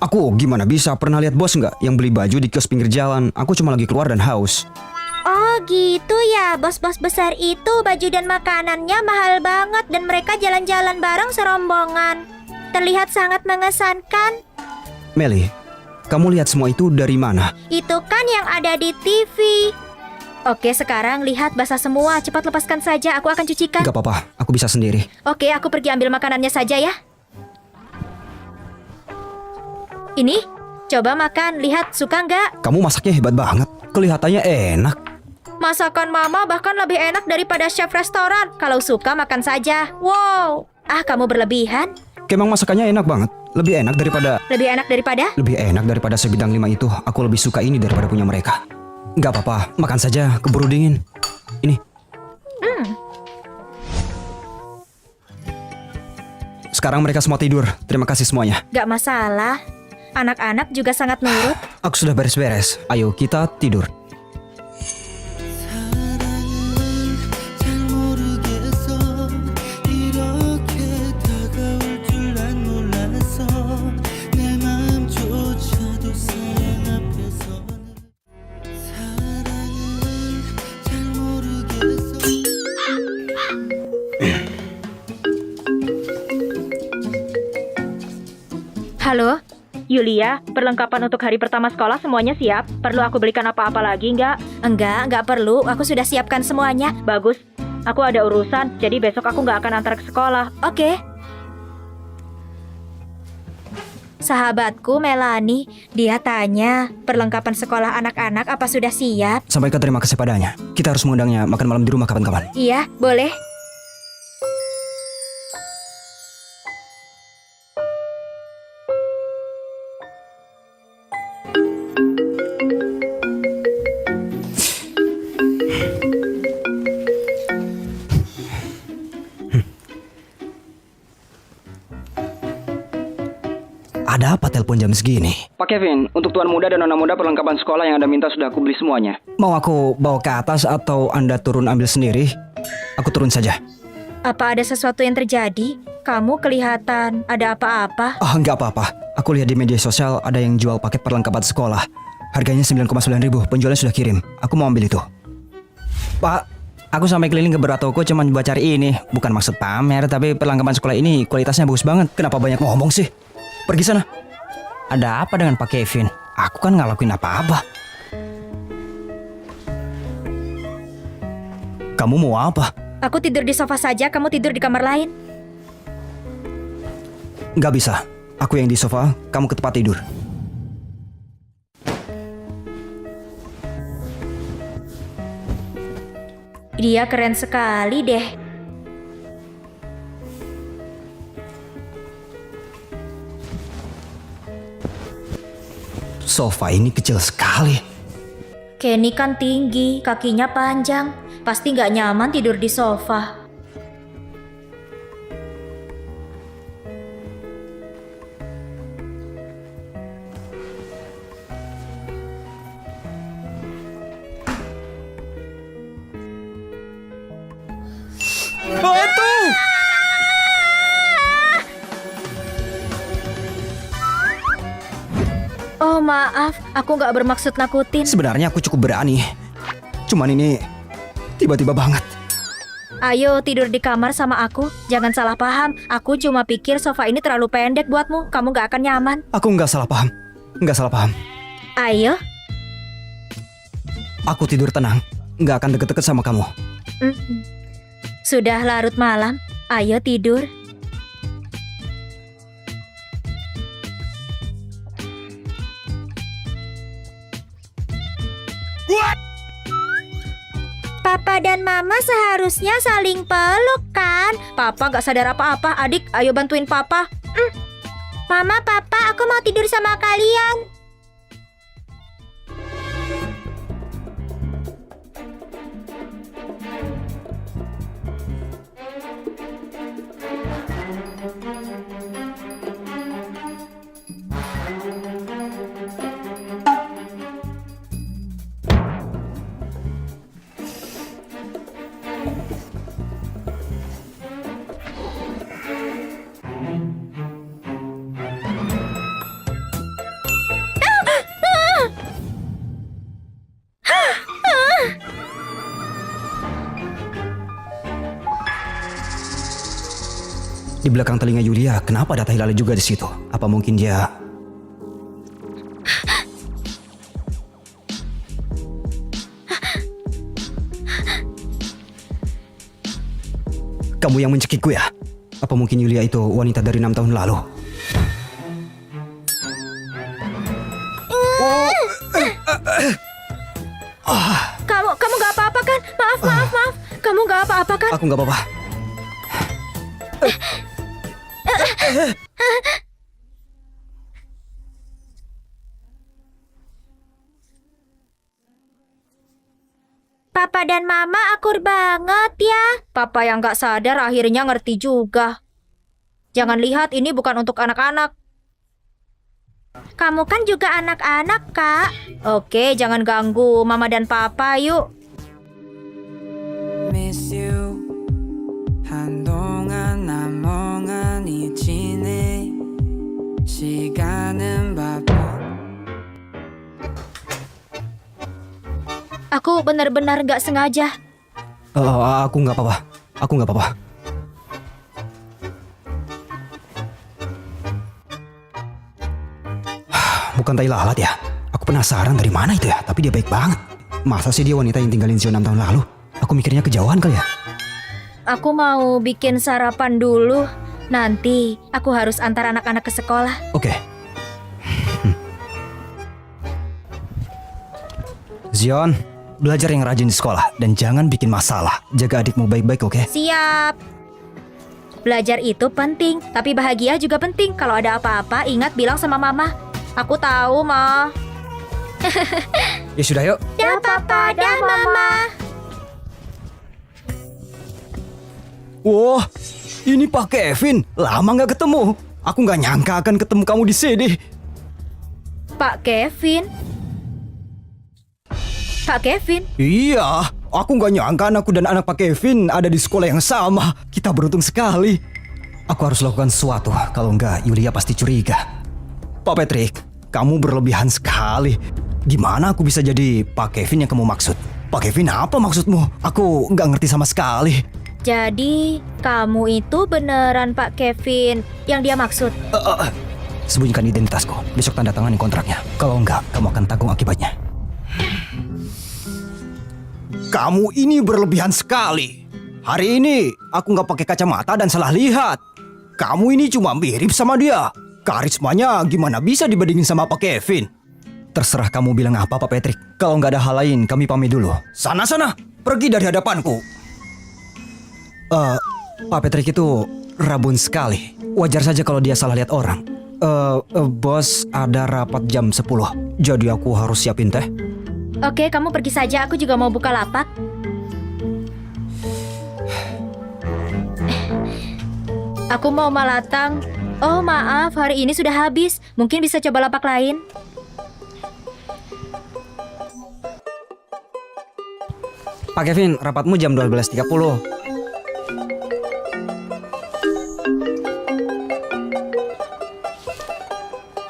Aku gimana bisa pernah lihat bos nggak yang beli baju di kios pinggir jalan? Aku cuma lagi keluar dan haus. Oh gitu ya, bos-bos besar itu baju dan makanannya mahal banget dan mereka jalan-jalan bareng serombongan. Terlihat sangat mengesankan. Meli, kamu lihat semua itu dari mana? Itu kan yang ada di TV. Oke, sekarang lihat basah semua. Cepat lepaskan saja, aku akan cucikan. Gak apa-apa, aku bisa sendiri. Oke, aku pergi ambil makanannya saja ya. Ini, coba makan. Lihat, suka nggak? Kamu masaknya hebat banget. Kelihatannya enak. Masakan mama bahkan lebih enak daripada chef restoran. Kalau suka, makan saja. Wow. Kamu berlebihan. Emang masakannya enak banget. Lebih enak daripada... Lebih enak daripada sebidang 5 itu. Aku lebih suka ini daripada punya mereka. Gak apa-apa, makan saja. Keburu dingin. Ini. Sekarang mereka semua tidur. Terima kasih semuanya. Gak masalah. Anak-anak juga sangat nurut. Aku sudah beres-beres. Ayo kita tidur. 사랑은 잘 모르겠어 이렇게 다가올 줄 난 몰랐어 내 마음조차도 사랑 앞에서는 사랑은 잘 모르겠어 Halo, Yulia, perlengkapan untuk hari pertama sekolah semuanya siap? Perlu aku belikan apa-apa lagi nggak? Enggak perlu. Aku sudah siapkan semuanya. Bagus. Aku ada urusan, jadi besok aku nggak akan antar ke sekolah. Oke. Sahabatku Melanie, dia tanya, perlengkapan sekolah anak-anak apa sudah siap? Sampaikan terima kasih padanya. Kita harus mengundangnya makan malam di rumah kapan-kapan. Iya, boleh. Ada apa telepon jam segini? Pak Kevin, untuk tuan muda dan nona muda perlengkapan sekolah yang Anda minta sudah aku beli semuanya. Mau aku bawa ke atas atau Anda turun ambil sendiri? Aku turun saja. Apa ada sesuatu yang terjadi? Kamu kelihatan ada apa-apa? Nggak apa-apa. Aku lihat di media sosial ada yang jual paket perlengkapan sekolah. Harganya 9,9 ribu. Penjualnya sudah kirim. Aku mau ambil itu. Pak, aku sampai keliling ke beberapa toko cuma buat cari ini. Bukan maksud pamer, tapi perlengkapan sekolah ini kualitasnya bagus banget. Kenapa banyak ngomong sih? Pergi sana. Ada apa dengan Pak Kevin? Aku kan nggak lakuin apa-apa. Kamu mau apa? Aku tidur di sofa saja, kamu tidur di kamar lain. Nggak bisa. Aku yang di sofa, kamu ke tempat tidur. Dia keren sekali deh. Sofa ini kecil sekali. Kenny kan tinggi, kakinya panjang. Pasti nggak nyaman tidur di sofa. Oh, itu! Oh maaf, aku nggak bermaksud nakutin. Sebenarnya aku cukup berani. Cuman ini tiba-tiba banget. Ayo tidur di kamar sama aku. Jangan salah paham. Aku cuma pikir sofa ini terlalu pendek buatmu. Kamu nggak akan nyaman. Aku nggak salah paham. Nggak salah paham. Ayo. Aku tidur tenang. Nggak akan deket-deket sama kamu. Sudah larut malam. Ayo tidur. Papa dan Mama seharusnya saling peluk kan? Papa gak sadar apa-apa. Adik, ayo bantuin Papa. Mama, Papa, aku mau tidur sama kalian. Di belakang telinga Yulia, kenapa ada tai lalat juga di situ? Apa mungkin dia... Kamu yang mencekikku ya? Apa mungkin Yulia itu wanita dari 6 tahun lalu? Kamu gak apa-apa kan? Maaf. Kamu gak apa-apa kan? Aku nggak apa-apa. Papa dan Mama akur banget ya. Papa yang gak sadar akhirnya ngerti juga. Jangan lihat ini bukan untuk anak-anak. Kamu kan juga anak-anak, Kak. Oke, jangan ganggu Mama dan Papa yuk. Miss you 한동안 난 멍하니 지내 시간은 바빠 Aku benar-benar gak sengaja. Aku nggak apa-apa. Aku nggak apa-apa. Bukan tai lalat ya? Aku penasaran dari mana itu ya. Tapi dia baik banget. Masa sih dia wanita yang tinggalin Zio 6 tahun lalu? Aku mikirnya kejauhan kali ya. Aku mau bikin sarapan dulu. Nanti aku harus antar anak-anak ke sekolah. Oke. Zion, belajar yang rajin di sekolah dan jangan bikin masalah. Jaga adikmu baik-baik, oke? Siap. Belajar itu penting, tapi bahagia juga penting. Kalau ada apa-apa, ingat bilang sama Mama. Aku tahu, Ma. Ya sudah yuk. Dah, Papa. Dah, Mama. Wah, ini Pak Kevin. Lama nggak ketemu. Aku nggak nyangka akan ketemu kamu di sini. Pak Kevin? Pak Kevin? Iya, aku nggak nyangka anakku dan anak Pak Kevin ada di sekolah yang sama. Kita beruntung sekali. Aku harus lakukan sesuatu. Kalau nggak, Yulia pasti curiga. Pak Patrick, kamu berlebihan sekali. Gimana aku bisa jadi Pak Kevin yang kamu maksud? Pak Kevin, apa maksudmu? Aku nggak ngerti sama sekali. Jadi, kamu itu beneran Pak Kevin yang dia maksud? Sembunyikan identitasku. Besok tanda tangani kontraknya. Kalau enggak, kamu akan tanggung akibatnya. Kamu ini berlebihan sekali. Hari ini aku nggak pakai kacamata dan salah lihat. Kamu ini cuma mirip sama dia. Karismanya gimana bisa dibandingin sama Pak Kevin? Terserah kamu bilang apa, Pak Patrick. Kalau nggak ada hal lain, kami pamit dulu. Sana. Pergi dari hadapanku. Pak Patrick itu rabun sekali. Wajar saja kalau dia salah lihat orang. Bos, ada rapat jam 10. Jadi aku harus siapin teh. Oke, kamu pergi saja. Aku juga mau buka lapak. Aku mau malatang. Oh maaf, hari ini sudah habis. Mungkin bisa coba lapak lain. Pak Kevin, rapatmu jam 12.30.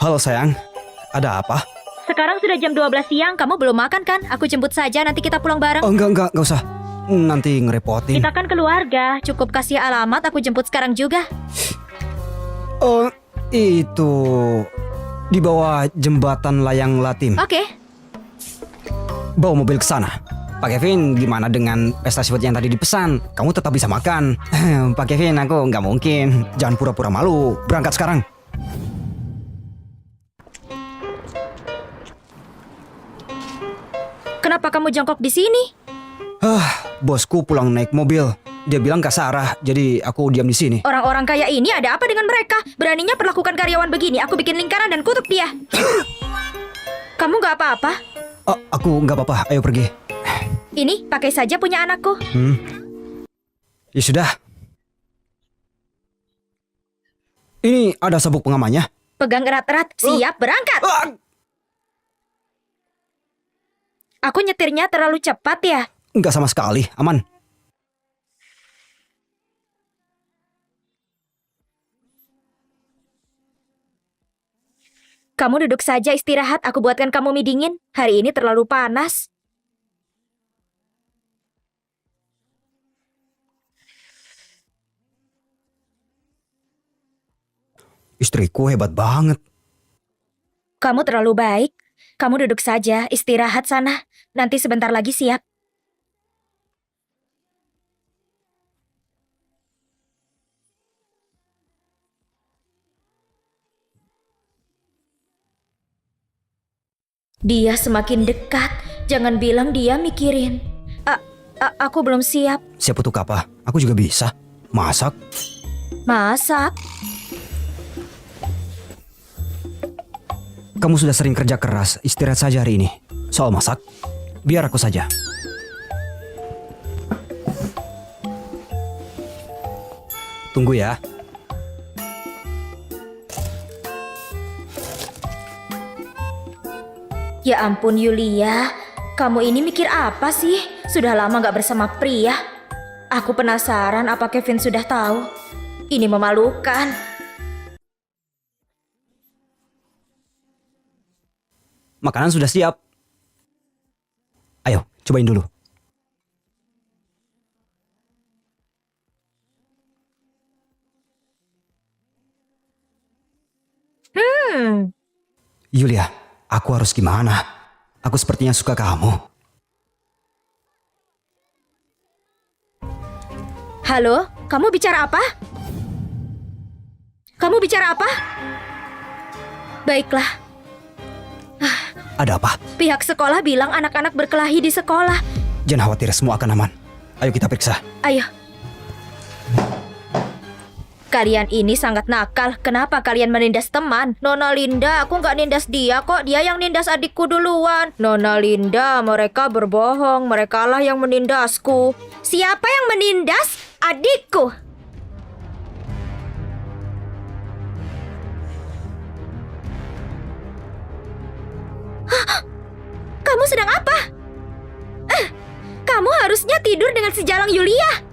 Halo sayang, ada apa? Sekarang sudah jam 12 siang. Kamu belum makan kan? Aku jemput saja, nanti kita pulang bareng. Oh enggak usah. Nanti ngerepotin. Kita kan keluarga. Cukup kasih alamat, aku jemput sekarang juga. Oh, itu di bawah jembatan Layang Latim. Oke. Bawa mobil ke sana. Pak Kevin, gimana dengan pesta seafood yang tadi dipesan? Kamu tetap bisa makan. Pak Kevin, aku nggak mungkin. Jangan pura-pura malu. Berangkat sekarang. Kenapa kamu jongkok di sini? Bosku pulang naik mobil. Dia bilang Kak Sarah, jadi aku diam di sini. Orang-orang kaya ini ada apa dengan mereka? Beraninya perlakukan karyawan begini. Aku bikin lingkaran dan kutuk dia. Kamu nggak apa-apa? Aku nggak apa-apa. Ayo pergi. Ini pakai saja punya anakku. Ya sudah. Ini ada sabuk pengamannya. Pegang erat-erat. Siap berangkat. Aku nyetirnya terlalu cepat ya? Nggak sama sekali. Aman. Kamu duduk saja istirahat. Aku buatkan kamu mie dingin. Hari ini terlalu panas. Istriku hebat banget. Kamu terlalu baik. Kamu duduk saja, istirahat sana. Nanti sebentar lagi siap. Dia semakin dekat. Jangan bilang dia mikirin. Aku belum siap. Siap untuk apa? Aku juga bisa. Masak. Masak? Kamu sudah sering kerja keras, istirahat saja hari ini. Soal masak, biar aku saja. Tunggu ya. Ya ampun Yulia, kamu ini mikir apa sih? Sudah lama gak bersama pria. Aku penasaran apa Kevin sudah tahu. Ini memalukan. Makanan sudah siap. Ayo, cobain dulu. Yulia, aku harus gimana? Aku sepertinya suka kamu. Halo, kamu bicara apa? Kamu bicara apa? Baiklah. Ada apa? Pihak sekolah bilang anak-anak berkelahi di sekolah. Jangan khawatir, semua akan aman. Ayo kita periksa. Ayo. Kalian ini sangat nakal. Kenapa kalian menindas teman? Nona Linda, aku nggak nindas dia kok. Dia yang nindas adikku duluan. Nona Linda, mereka berbohong. Merekalah yang menindasku. Siapa yang menindas adikku? Kamu sedang apa? Kamu harusnya tidur dengan sejalang Yulia.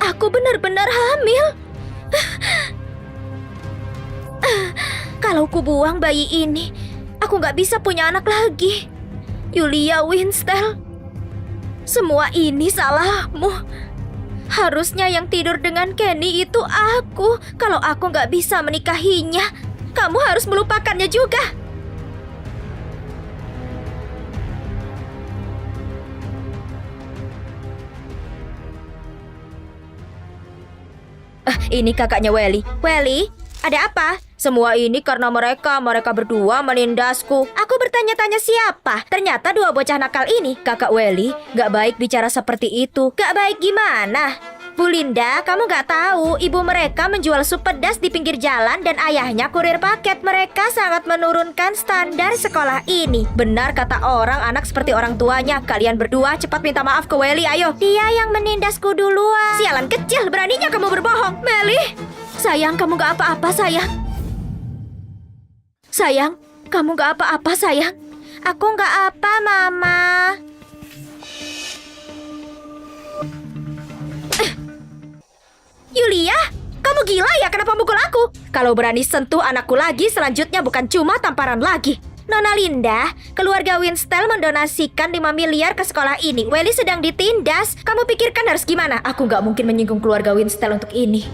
Aku benar-benar hamil. Kalau ku buang bayi ini, aku nggak bisa punya anak lagi. Yulia Winstel, semua ini salahmu. Harusnya yang tidur dengan Kenny itu aku. Kalau aku nggak bisa menikahinya, kamu harus melupakannya juga. Ini kakaknya Welly. Welly, ada apa? Semua ini karena mereka berdua menindasku. Aku bertanya-tanya siapa? Ternyata dua bocah nakal ini. Kakak Welly, gak baik bicara seperti itu. Gak baik gimana? Bu Linda, kamu gak tahu ibu mereka menjual sup pedas di pinggir jalan dan ayahnya kurir paket. Mereka sangat menurunkan standar sekolah ini. Benar kata orang, anak seperti orang tuanya. Kalian berdua cepat minta maaf ke Welly, ayo. Dia yang menindasku duluan. Sialan kecil, beraninya kamu berbohong. Melly, sayang, kamu gak apa-apa, sayang. Sayang, kamu gak apa-apa, sayang. Aku gak apa, Mama. Yulia, kamu gila ya kenapa mukul aku? Kalau berani sentuh anakku lagi, selanjutnya bukan cuma tamparan lagi. Nona Linda, keluarga Winstel mendonasikan 5 miliar ke sekolah ini. Welly sedang ditindas. Kamu pikirkan harus gimana? Aku gak mungkin menyinggung keluarga Winstel untuk ini.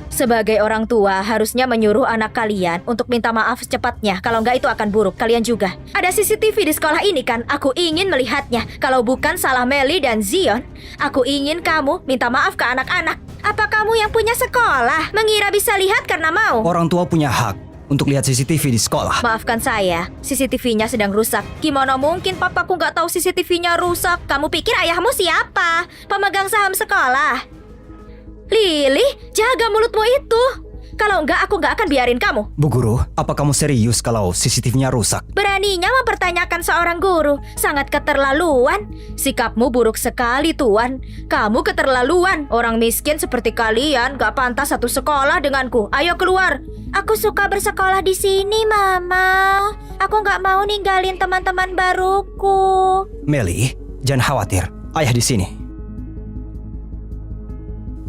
Sebagai orang tua, harusnya menyuruh anak kalian untuk minta maaf secepatnya. Kalau nggak itu akan buruk, kalian juga. Ada CCTV di sekolah ini kan? Aku ingin melihatnya. Kalau bukan salah Melly dan Zion, aku ingin kamu minta maaf ke anak-anak. Apa kamu yang punya sekolah? Mengira bisa lihat karena mau? Orang tua punya hak untuk lihat CCTV di sekolah. Maafkan saya, CCTV-nya sedang rusak. Gimana mungkin papaku nggak tahu CCTV-nya rusak? Kamu pikir ayahmu siapa? Pemegang saham sekolah. Lili, jaga mulutmu itu. Kalau enggak, aku enggak akan biarin kamu. Bu Guru, apa kamu serius kalau CCTV-nya rusak? Beraninya mempertanyakan seorang guru. Sangat keterlaluan. Sikapmu buruk sekali, Tuan. Kamu keterlaluan. Orang miskin seperti kalian gak pantas satu sekolah denganku. Ayo keluar. Aku suka bersekolah di sini, Mama. Aku gak mau ninggalin teman-teman baruku. Melly, jangan khawatir. Ayah di sini.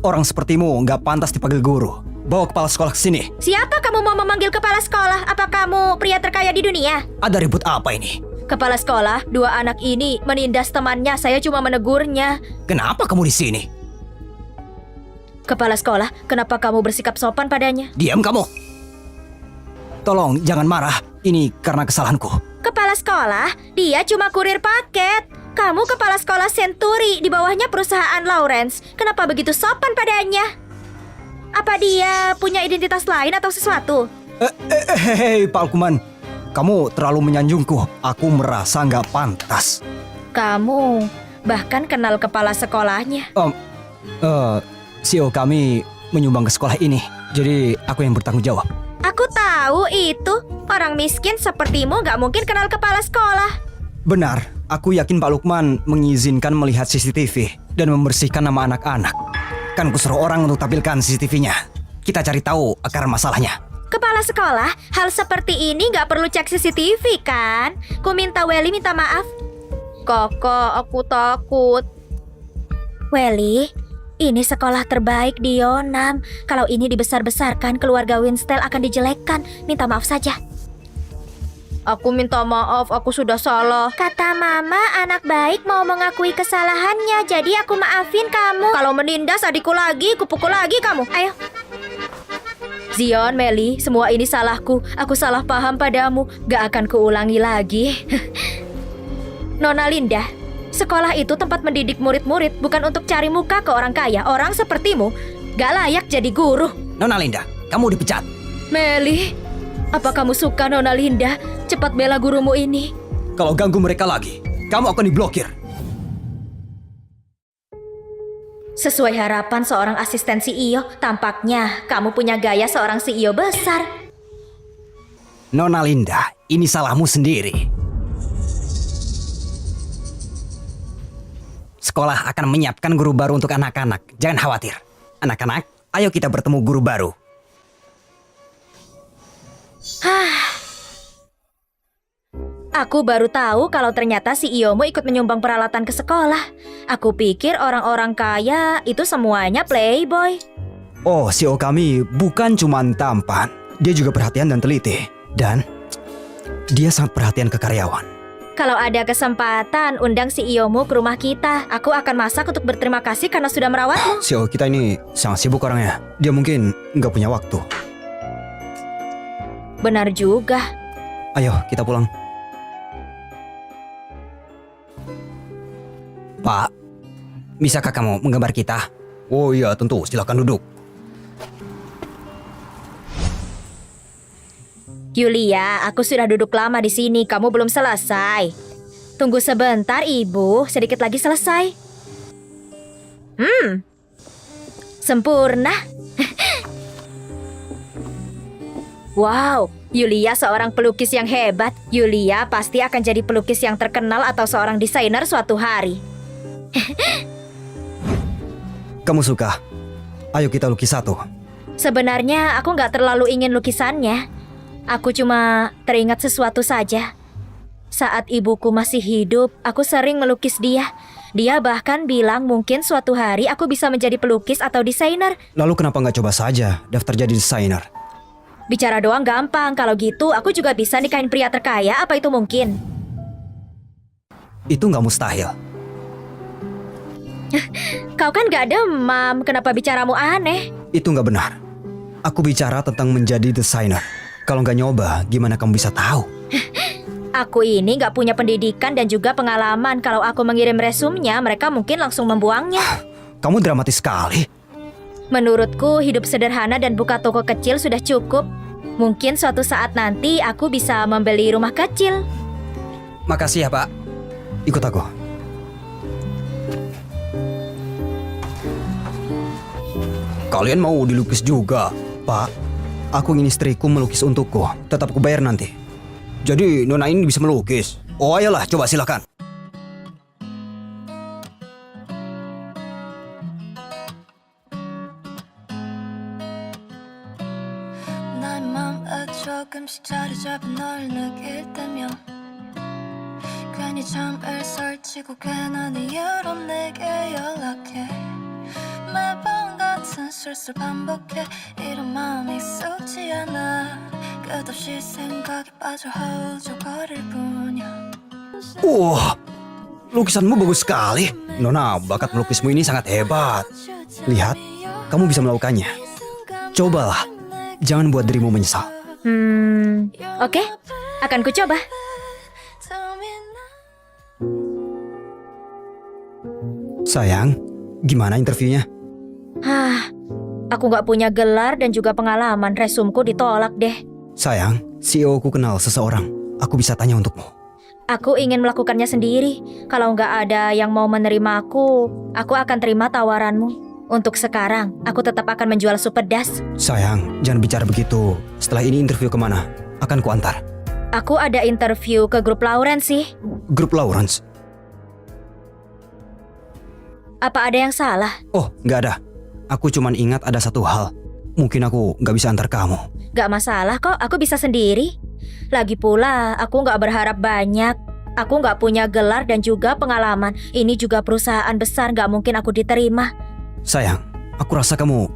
Orang sepertimu nggak pantas dipanggil guru. Bawa kepala sekolah ke sini. Siapa kamu mau memanggil kepala sekolah? Apa kamu pria terkaya di dunia? Ada ribut apa ini? Kepala sekolah, dua anak ini menindas temannya. Saya cuma menegurnya. Kenapa kamu di sini? Kepala sekolah, kenapa kamu bersikap sopan padanya? Diam kamu. Tolong jangan marah. Ini karena kesalahanku. Kepala sekolah, dia cuma kurir paket. Kamu kepala sekolah Century, di bawahnya perusahaan Lawrence. Kenapa begitu sopan padanya? Apa dia punya identitas lain atau sesuatu? Hei Pak Alkuman, kamu terlalu menyanjungku. Aku merasa nggak pantas. Kamu bahkan kenal kepala sekolahnya. CEO kami menyumbang ke sekolah ini. Jadi aku yang bertanggung jawab. Aku tahu itu. Orang miskin sepertimu nggak mungkin kenal kepala sekolah. Benar, aku yakin Pak Lukman mengizinkan melihat CCTV dan membersihkan nama anak-anak. Kan kusuruh orang untuk tampilkan CCTV-nya. Kita cari tahu akar masalahnya. Kepala sekolah, hal seperti ini nggak perlu cek CCTV kan? Ku minta Welly minta maaf. Kakak, aku takut. Welly, ini sekolah terbaik di Yonam. Kalau ini dibesar-besarkan, keluarga Winstel akan dijelekkan. Minta maaf saja. Aku minta maaf, aku sudah salah. Kata mama, anak baik mau mengakui kesalahannya. Jadi aku maafin kamu. Kalau menindas adikku lagi, kupukul lagi kamu. Ayo. Zion, Melly, semua ini salahku. Aku salah paham padamu. Gak akan kuulangi lagi. Nona Linda, sekolah itu tempat mendidik murid-murid, bukan untuk cari muka ke orang kaya. Orang sepertimu gak layak jadi guru. Nona Linda, kamu dipecat. Melly, apa kamu suka Nona Linda? Cepat bela gurumu ini. Kalau ganggu mereka lagi, kamu akan diblokir. Sesuai harapan seorang asisten CEO, tampaknya kamu punya gaya seorang CEO besar. Nona Linda, ini salahmu sendiri. Sekolah akan menyiapkan guru baru untuk anak-anak. Jangan khawatir. Anak-anak, ayo kita bertemu guru baru. Aku baru tahu kalau ternyata CEO-mu ikut menyumbang peralatan ke sekolah. Aku pikir orang-orang kaya itu semuanya playboy. Oh, CEO kami bukan cuma tampan. Dia juga perhatian dan teliti. Dan dia sangat perhatian ke karyawan. Kalau ada kesempatan, undang CEO-mu ke rumah kita. Aku akan masak untuk berterima kasih karena sudah merawatmu. CEO kita ini sangat sibuk orangnya. Dia mungkin nggak punya waktu. Benar juga. Ayo, kita pulang. Pak, bisakah kamu menggambar kita? Oh iya, tentu. Silakan duduk. Yulia, aku sudah duduk lama di sini. Kamu belum selesai. Tunggu sebentar, Ibu. Sedikit lagi selesai. Sempurna. Wow, Yulia seorang pelukis yang hebat. Yulia pasti akan jadi pelukis yang terkenal atau seorang desainer suatu hari. Kamu suka? Ayo kita lukis satu. Sebenarnya aku nggak terlalu ingin lukisannya. Aku cuma teringat sesuatu saja. Saat ibuku masih hidup, aku sering melukis dia. Dia bahkan bilang mungkin suatu hari aku bisa menjadi pelukis atau desainer. Lalu kenapa nggak coba saja daftar jadi desainer? Bicara doang gampang, kalau gitu aku juga bisa nikahin pria terkaya, apa itu mungkin? Itu nggak mustahil. Kau kan gak demam, kenapa bicaramu aneh? Itu nggak benar. Aku bicara tentang menjadi desainer. Kalau nggak nyoba, gimana kamu bisa tahu? Aku ini gak punya pendidikan dan juga pengalaman. Kalau aku mengirim resumnya, mereka mungkin langsung membuangnya. Kamu dramatis sekali. Menurutku, hidup sederhana dan buka toko kecil sudah cukup. Mungkin suatu saat nanti aku bisa membeli rumah kecil. Makasih ya, Pak. Ikut aku. Kalian mau dilukis juga? Pak, aku ingin istriku melukis untukku. Tetap kubayar nanti. Jadi nona ini bisa melukis. Oh ayolah, coba silakan. 나의 맘에 조금씩 자리 잡은 널 느낄 때면 괜히 잠을 설치고 괜한 이유로 내게 연락해 매번 같은 실수를 반복해 이런 마음이 익숙지 않아 끝없이 생각에 빠져 허우적거릴 뿐이야 Wah, lukisanmu bagus sekali. Nona, bakat melukismu ini sangat hebat. Lihat, kamu bisa melakukannya. Cobalah, jangan buat dirimu menyesal. Oke, akan ku coba. Sayang, gimana interviewnya? Aku gak punya gelar dan juga pengalaman. Resumku ditolak deh. Sayang, CEO ku kenal seseorang. Aku bisa tanya untukmu. Aku ingin melakukannya sendiri. Kalau nggak ada yang mau menerima aku akan terima tawaranmu. Untuk sekarang, aku tetap akan menjual sup pedas. Sayang, jangan bicara begitu. Setelah ini interview kemana? Akan kuantar. Aku ada interview ke grup Lawrence sih. Grup Lawrence? Apa ada yang salah? Oh, nggak ada. Aku cuman ingat ada satu hal. Mungkin aku nggak bisa antar kamu. Gak masalah kok, aku bisa sendiri. Lagi pula, aku nggak berharap banyak. Aku nggak punya gelar dan juga pengalaman. Ini juga perusahaan besar, nggak mungkin aku diterima. Sayang, aku rasa kamu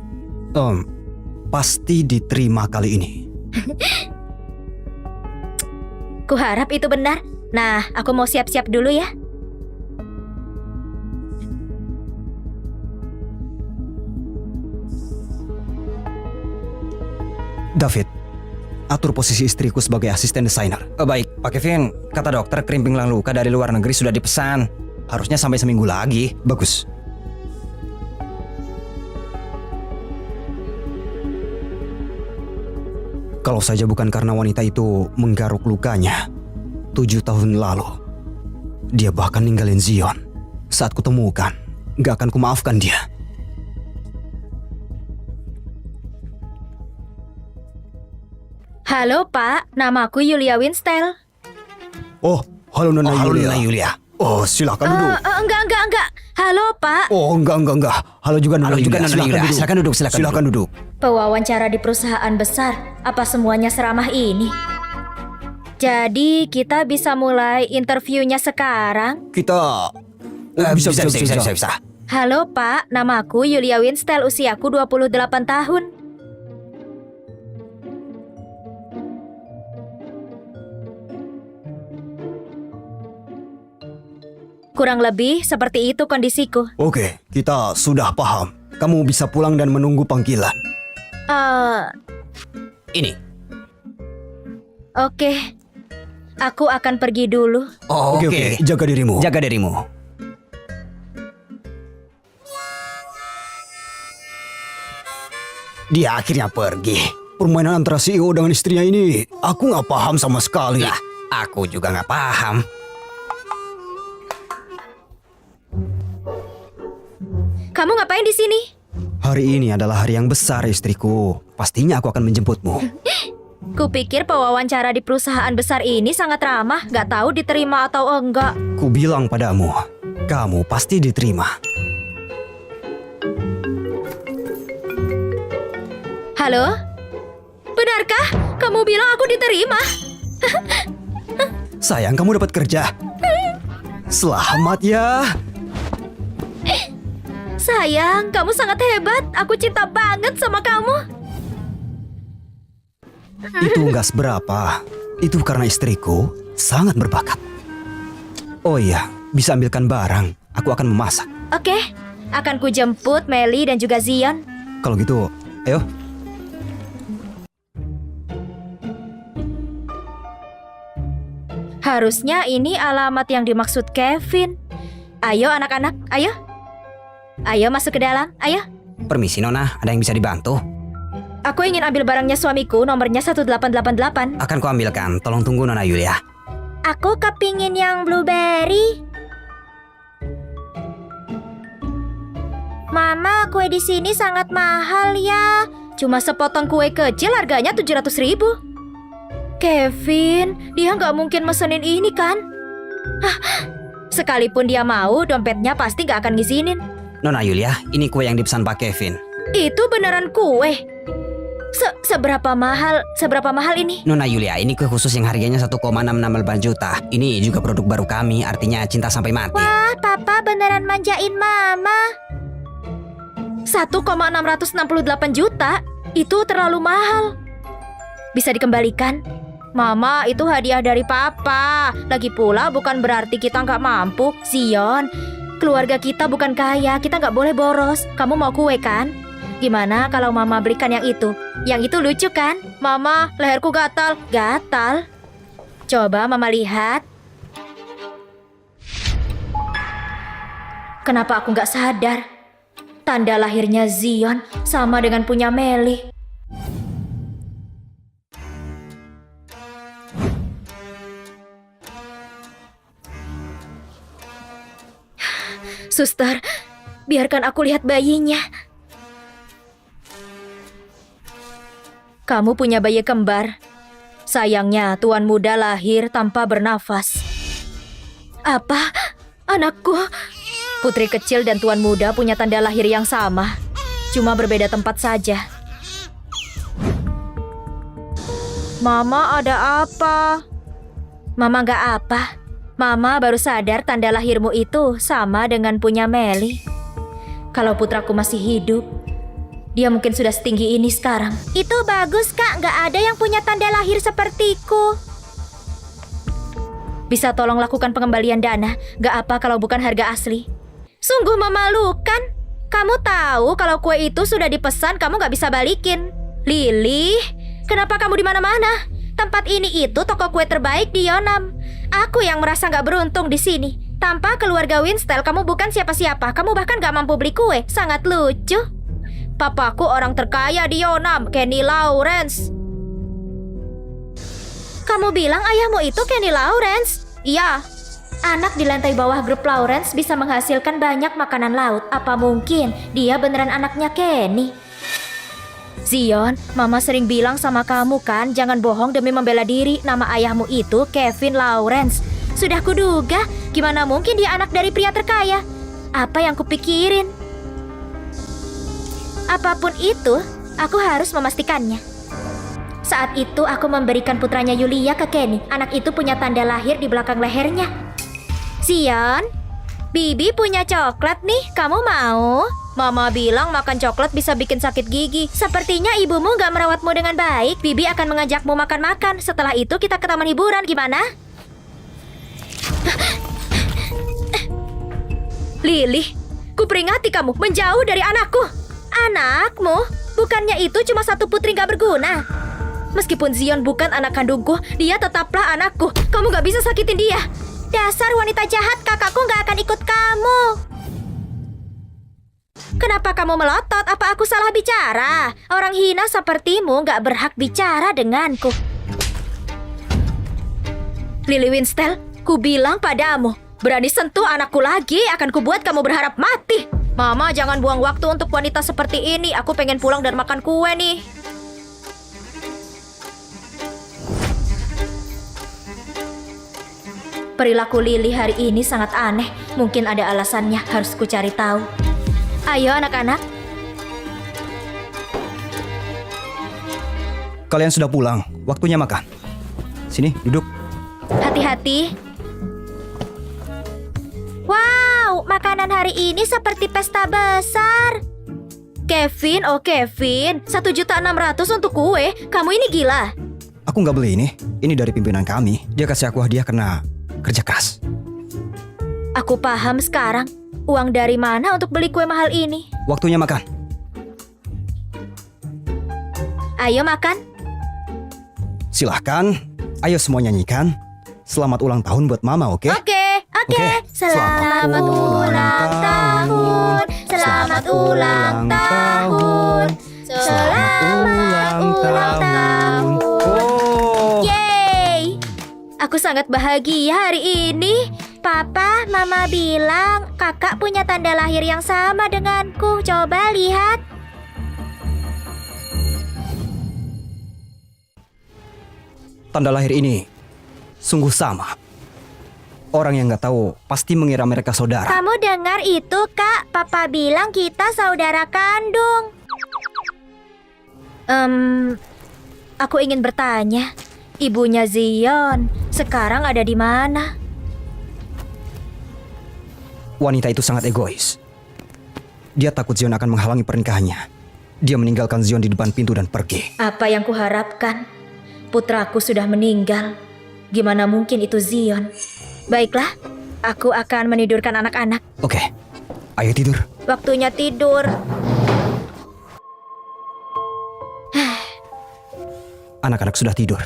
pasti diterima kali ini. Kuharap itu benar. Nah, aku mau siap-siap dulu ya. David, atur posisi istriku sebagai asisten desainer. Baik, Pak Kevin. Kata dokter kerimping lang luka dari luar negeri sudah dipesan. Harusnya sampai seminggu lagi. Bagus. Kalau saja bukan karena wanita itu menggaruk lukanya 7 tahun lalu, dia bahkan ninggalin Zion. Saat kutemukan, gak akan kumaafkan dia. Halo Pak, namaku Yulia Winstel. Oh, halo Nona Yulia. Oh, silakan duduk. Enggak. Halo Pak. Oh, enggak. Halo juga Nona Yulia. Silakan duduk. Silakan duduk. Pewawancara di perusahaan besar, apa semuanya seramah ini? Jadi kita bisa mulai interviewnya sekarang? Kita bisa. Halo Pak, namaku Yulia Winstel, usiaku 28 tahun. Kurang lebih seperti itu kondisiku. Oke, kita sudah paham. Kamu bisa pulang dan menunggu panggilan. Ini. Oke. Aku akan pergi dulu. Oke. Jaga dirimu. Dia akhirnya pergi. Permainan antara CEO dengan istrinya ini, aku nggak paham sama sekali. Lah, aku juga nggak paham. Kamu ngapain di sini? Hari ini adalah hari yang besar istriku. Pastinya aku akan menjemputmu. Kupikir pewawancara di perusahaan besar ini sangat ramah, nggak tahu diterima atau enggak. Ku bilang padamu, kamu pasti diterima. Halo? Benarkah kamu bilang aku diterima? Sayang, kamu dapat kerja. Selamat ya. Sayang, kamu sangat hebat. Aku cinta banget sama kamu. Itu nggak seberapa. Itu karena istriku sangat berbakat. Oh iya, bisa ambilkan barang. Aku akan memasak. Oke, akan ku jemput Meli dan juga Zion. Kalau gitu, ayo. Harusnya ini alamat yang dimaksud Kevin. Ayo anak-anak, ayo. Ayo masuk ke dalam, ayo. Permisi Nona, ada yang bisa dibantu? Aku ingin ambil barangnya suamiku, nomornya 1888. Akan kuambilkan, tolong tunggu Nona Yulia. Aku kepingin yang blueberry. Mama, kue di sini sangat mahal ya. Cuma sepotong kue kecil harganya 700.000. Kevin, dia nggak mungkin mesenin ini kan? Hah, sekalipun dia mau, dompetnya pasti nggak akan ngizinin. Nona Yulia, ini kue yang dipesan Pak Kevin. Itu beneran kue. Seberapa mahal? Seberapa mahal ini? Nona Yulia, ini kue khusus yang harganya 1,668 juta. Ini juga produk baru kami, artinya cinta sampai mati. Wah, papa beneran manjain mama. 1,668 juta? Itu terlalu mahal. Bisa dikembalikan? Mama, itu hadiah dari papa. Lagi pula bukan berarti kita nggak mampu. Zion, keluarga kita bukan kaya, kita nggak boleh boros. Kamu mau kue kan? Gimana kalau mama belikan yang itu? Yang itu lucu kan? Mama, leherku gatal. Gatal? Coba mama lihat. Kenapa aku nggak sadar? Tanda lahirnya Zion sama dengan punya Meli. Suster, biarkan aku lihat bayinya. Kamu punya bayi kembar. Sayangnya, tuan muda lahir tanpa bernafas. Apa? Anakku? Putri kecil dan tuan muda punya tanda lahir yang sama. Cuma berbeda tempat saja. Mama, ada apa? Mama nggak apa. Mama baru sadar tanda lahirmu itu sama dengan punya Meli. Kalau putraku masih hidup, dia mungkin sudah setinggi ini sekarang. Itu bagus, Kak. Nggak ada yang punya tanda lahir sepertiku. Bisa tolong lakukan pengembalian dana? Nggak apa kalau bukan harga asli. Sungguh memalukan. Kamu tahu kalau kue itu sudah dipesan, kamu nggak bisa balikin. Lily, kenapa kamu di mana-mana? Tempat ini itu toko kue terbaik di Yonam. Aku yang merasa nggak beruntung di sini. Tanpa keluarga Winstel, kamu bukan siapa-siapa. Kamu bahkan nggak mampu beli kue. Sangat lucu. Papaku orang terkaya di Yonam, Kenny Lawrence. Kamu bilang ayahmu itu Kenny Lawrence? Iya. Anak di lantai bawah grup Lawrence bisa menghasilkan banyak makanan laut. Apa mungkin dia beneran anaknya Kenny? Zion, Mama sering bilang sama kamu kan, jangan bohong demi membela diri. Nama ayahmu itu Kevin Lawrence. Sudah kuduga, gimana mungkin dia anak dari pria terkaya? Apa yang kupikirin? Apapun itu, aku harus memastikannya. Saat itu aku memberikan putranya Yulia ke Kenny. Anak itu punya tanda lahir di belakang lehernya. Zion, Bibi punya coklat nih, kamu mau? Mama bilang makan coklat bisa bikin sakit gigi. Sepertinya ibumu gak merawatmu dengan baik. Bibi akan mengajakmu makan-makan. Setelah itu kita ke taman hiburan, gimana? Lily, kuperingati kamu menjauh dari anakku. Anakmu? Bukannya itu cuma satu putri gak berguna. Meskipun Zion bukan anak kandungku, dia tetaplah anakku. Kamu gak bisa sakitin dia. Dasar wanita jahat, kakakku gak akan ikut kamu. Kenapa kamu melotot? Apa aku salah bicara? Orang hina sepertimu gak berhak bicara denganku. Lily Winstel, ku bilang padamu, berani sentuh anakku lagi akan kubuat kamu berharap mati. Mama, jangan buang waktu untuk wanita seperti ini. Aku pengen pulang dan makan kue nih. Perilaku Lily hari ini sangat aneh. Mungkin ada alasannya, harus ku cari tahu. Ayo anak-anak. Kalian sudah pulang, waktunya makan. Sini, duduk. Hati-hati. Wow, makanan hari ini seperti pesta besar. Kevin, oh Kevin, 1.600.000 untuk kue. Kamu ini gila. Aku nggak beli ini. Ini dari pimpinan kami. Dia kasih aku hadiah karena kerja keras. Aku paham sekarang. Uang dari mana untuk beli kue mahal ini? Waktunya makan. Ayo makan. Silahkan. Ayo semua nyanyikan. Selamat ulang tahun buat Mama, oke? Oke. Oke. Selamat ulang tahun. Selamat ulang tahun. Selamat ulang tahun. Oh. Yeay. Aku sangat bahagia hari ini. Papa, Mama bilang kakak punya tanda lahir yang sama denganku. Coba lihat. Tanda lahir ini sungguh sama. Orang yang nggak tahu pasti mengira mereka saudara. Kamu dengar itu, Kak? Papa bilang kita saudara kandung. Aku ingin bertanya, ibunya Zion sekarang ada di mana? Wanita itu sangat egois. Dia takut Zion akan menghalangi pernikahannya. Dia meninggalkan Zion di depan pintu dan pergi. Apa yang kuharapkan? Putraku sudah meninggal. Gimana mungkin itu Zion? Baiklah, aku akan menidurkan anak-anak. Oke, ayo tidur. Waktunya tidur. Anak-anak sudah tidur.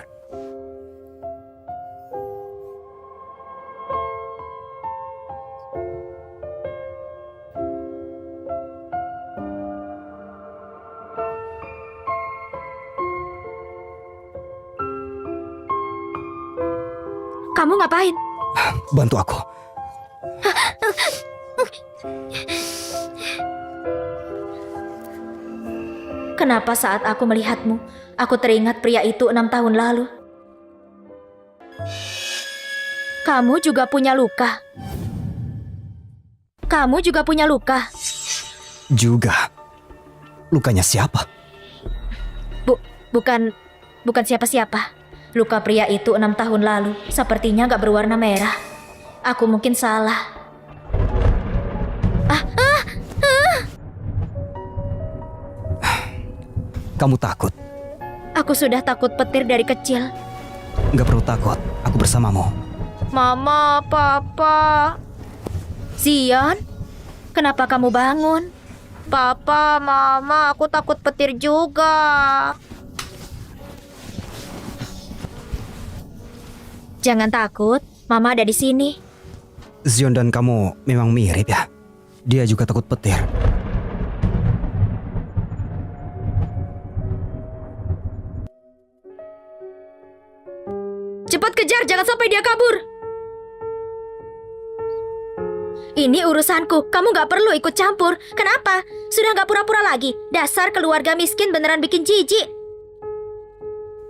Kamu ngapain? Bantu aku. Kenapa saat aku melihatmu, aku teringat pria itu 6 tahun lalu? Kamu juga punya luka. Kamu juga punya luka. Juga. Lukanya siapa? Bukan siapa-siapa. Luka pria itu 6 tahun lalu. Sepertinya gak berwarna merah. Aku mungkin salah. Kamu takut? Aku sudah takut petir dari kecil. Nggak perlu takut, aku bersamamu. Mama, Papa. Zion, kenapa kamu bangun? Papa, Mama, aku takut petir juga. Jangan takut, Mama ada di sini. Zion dan kamu memang mirip ya? Dia juga takut petir. Cepat kejar, jangan sampai dia kabur. Ini urusanku, kamu gak perlu ikut campur. Kenapa? Sudah gak pura-pura lagi. Dasar keluarga miskin beneran bikin jijik.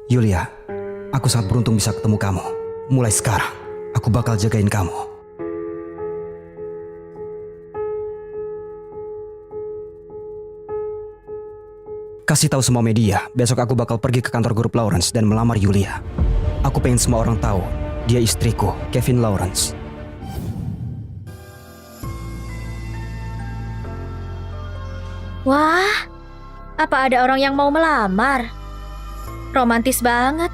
Yulia, aku sangat beruntung bisa ketemu kamu. Mulai sekarang, aku bakal jagain kamu. Kasih tahu semua media, besok aku bakal pergi ke kantor grup Lawrence dan melamar Yulia. Aku pengen semua orang tahu, dia istriku, Kevin Lawrence. Wah, apa ada orang yang mau melamar? Romantis banget.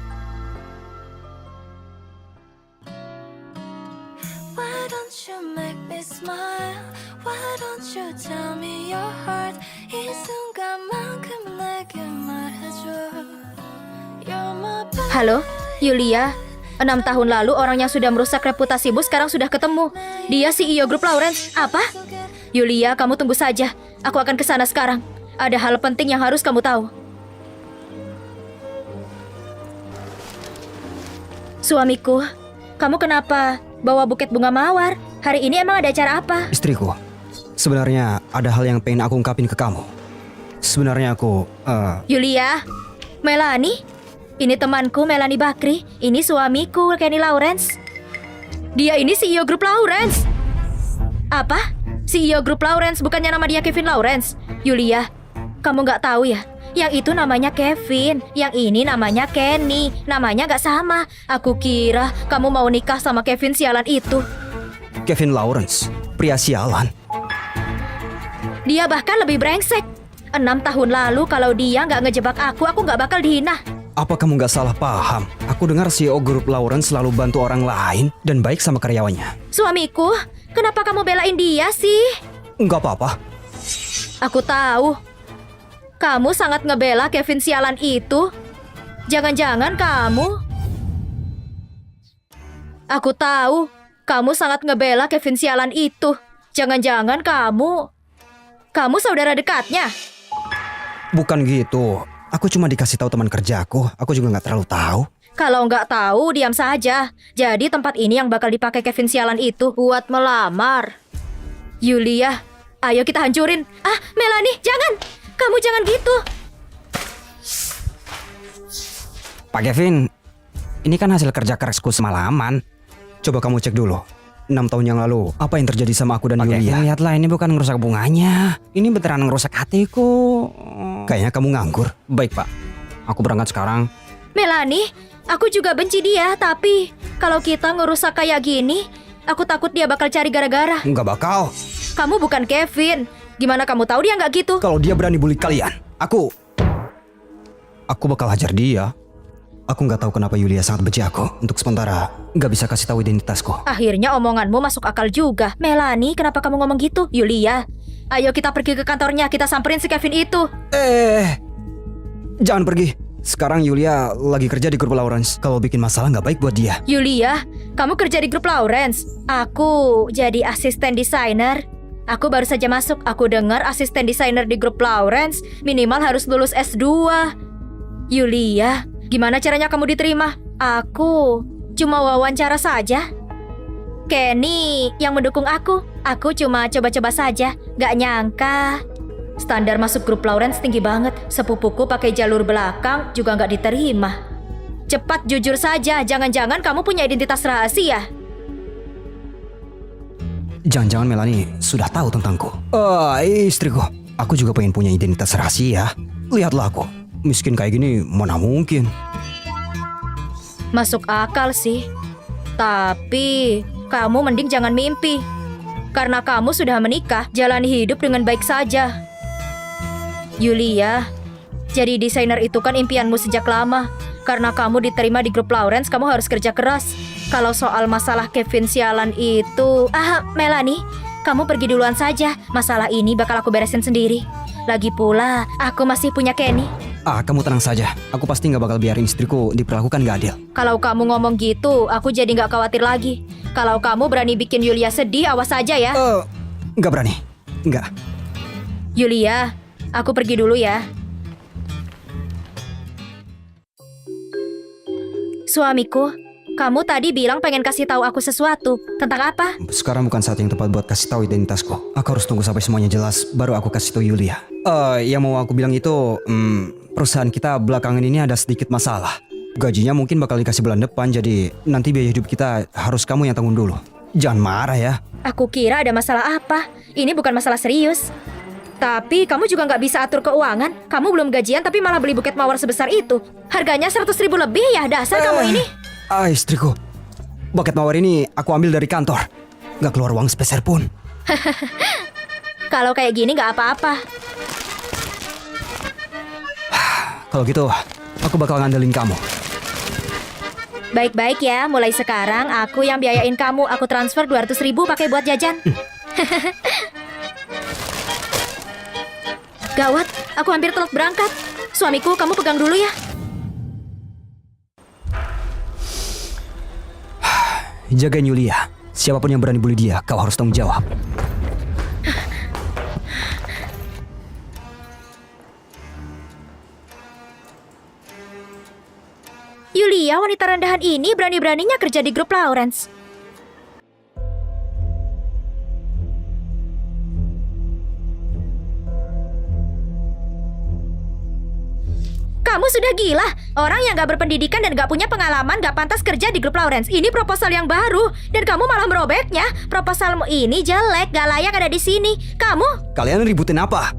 Why don't you make me smile? Why don't you tell me your heart? 이 순간만큼 내게 말해줘. You're my best. Halo, Yulia. 6 tahun lalu orang yang sudah merusak reputasimu sekarang sudah ketemu. Dia CEO grup Lawrence. Apa? Yulia, kamu tunggu saja. Aku akan ke sana sekarang. Ada hal penting yang harus kamu tahu. Suamiku, kamu kenapa bawa buket bunga mawar? Hari ini emang ada acara apa? Istriku, sebenarnya ada hal yang pengen aku ungkapin ke kamu. Sebenarnya aku, Yulia, Melanie, ini temanku Melanie Bakri. Ini suamiku Kenny Lawrence. Dia ini CEO grup Lawrence. Apa? CEO grup Lawrence bukannya nama dia Kevin Lawrence? Yulia, kamu nggak tahu ya? Yang itu namanya Kevin, yang ini namanya Kenny. Namanya nggak sama. Aku kira kamu mau nikah sama Kevin sialan itu. Kevin Lawrence, pria sialan. Dia bahkan lebih brengsek. 6 tahun lalu kalau dia nggak ngejebak aku nggak bakal dihina. Apa kamu nggak salah paham? Aku dengar CEO grup Lawrence selalu bantu orang lain dan baik sama karyawannya. Suamiku, kenapa kamu belain dia sih? Nggak apa-apa. Aku tahu. Kamu sangat ngebela Kevin sialan itu. Jangan-jangan kamu... Aku tahu. Kamu sangat ngebela Kevin sialan itu. Jangan-jangan kamu saudara dekatnya. Bukan gitu. Aku cuma dikasih tahu teman kerjaku. Aku juga nggak terlalu tahu. Kalau nggak tahu, diam saja. Jadi tempat ini yang bakal dipakai Kevin sialan itu buat melamar. Yulia, ayo kita hancurin. Ah, Melanie, jangan. Kamu jangan gitu. Pak Kevin, ini kan hasil kerja kerasku semalaman. Coba kamu cek dulu. 6 tahun yang lalu, apa yang terjadi sama aku dan Pak Yulia? Kevin, lihatlah ini bukan ngerusak bunganya. Ini beneran ngerusak hatiku. Kayaknya kamu nganggur. Baik pak, aku berangkat sekarang. Melanie, aku juga benci dia. Tapi kalau kita ngerusak kayak gini, aku takut dia bakal cari gara-gara. Nggak bakal. Kamu bukan Kevin. Gimana kamu tahu dia nggak gitu? Kalau dia berani bully kalian, aku bakal hajar dia. Aku nggak tahu kenapa Yulia sangat benci aku. Untuk sementara, nggak bisa kasih tahu identitasku. Akhirnya omonganmu masuk akal juga. Melanie, kenapa kamu ngomong gitu? Yulia, ayo kita pergi ke kantornya. Kita samperin si Kevin itu. Jangan pergi. Sekarang Yulia lagi kerja di grup Lawrence. Kalau bikin masalah nggak baik buat dia. Yulia, kamu kerja di grup Lawrence. Aku jadi asisten desainer. Aku baru saja masuk. Aku dengar asisten desainer di grup Lawrence minimal harus lulus S2. Yulia, gimana caranya kamu diterima? Aku cuma wawancara saja. Kenny yang mendukung aku. Aku cuma coba-coba saja. Gak nyangka standar masuk grup Lawrence tinggi banget. Sepupuku pakai jalur belakang juga gak diterima. Cepat jujur saja. Jangan-jangan kamu punya identitas rahasia. Jangan-jangan Melanie sudah tahu tentangku. Istriku. Aku juga pengen punya identitas rahasia. Lihatlah aku. Miskin kayak gini, mana mungkin. Masuk akal sih. Tapi kamu mending jangan mimpi. Karena kamu sudah menikah, jalani hidup dengan baik saja. Yulia, jadi desainer itu kan impianmu sejak lama. Karena kamu diterima di grup Lawrence, kamu harus kerja keras. Kalau soal masalah Kevin sialan itu... Melanie, kamu pergi duluan saja. Masalah ini bakal aku beresin sendiri. Lagi pula, aku masih punya Kenny. Kamu tenang saja. Aku pasti nggak bakal biarin istriku diperlakukan gak adil. Kalau kamu ngomong gitu, aku jadi nggak khawatir lagi. Kalau kamu berani bikin Yulia sedih, awas saja ya. Nggak berani. Nggak. Yulia, aku pergi dulu ya. Suamiku, kamu tadi bilang pengen kasih tahu aku sesuatu. Tentang apa? Sekarang bukan saat yang tepat buat kasih tahu identitasku. Aku harus tunggu sampai semuanya jelas, baru aku kasih tahu Yulia. Yang mau aku bilang itu, perusahaan kita belakangan ini ada sedikit masalah. Gajinya mungkin bakal dikasih bulan depan, jadi nanti biaya hidup kita harus kamu yang tanggung dulu. Jangan marah ya. Aku kira ada masalah apa. Ini bukan masalah serius. Tapi kamu juga nggak bisa atur keuangan. Kamu belum gajian tapi malah beli buket mawar sebesar itu. Harganya 100.000 lebih ya, dasar kamu ini. Istriku, buket mawar ini aku ambil dari kantor. Nggak keluar uang sepeser pun. Kalau kayak gini nggak apa-apa. Kalau gitu, aku bakal ngandelin kamu. Baik-baik ya, mulai sekarang aku yang biayain kamu. Aku transfer 200.000 pakai buat jajan. Gawat, aku hampir telat berangkat. Suamiku, kamu pegang dulu ya. Jagain Yulia. Siapapun yang berani bully dia, kau harus tanggung jawab. Yulia, wanita rendahan ini berani-beraninya kerja di grup Lawrence. Kamu sudah gila. Orang yang gak berpendidikan dan gak punya pengalaman gak pantas kerja di grup Lawrence. Ini proposal yang baru dan kamu malah merobeknya. Proposalmu ini jelek, gak layak ada di sini. Kalian ributin apa?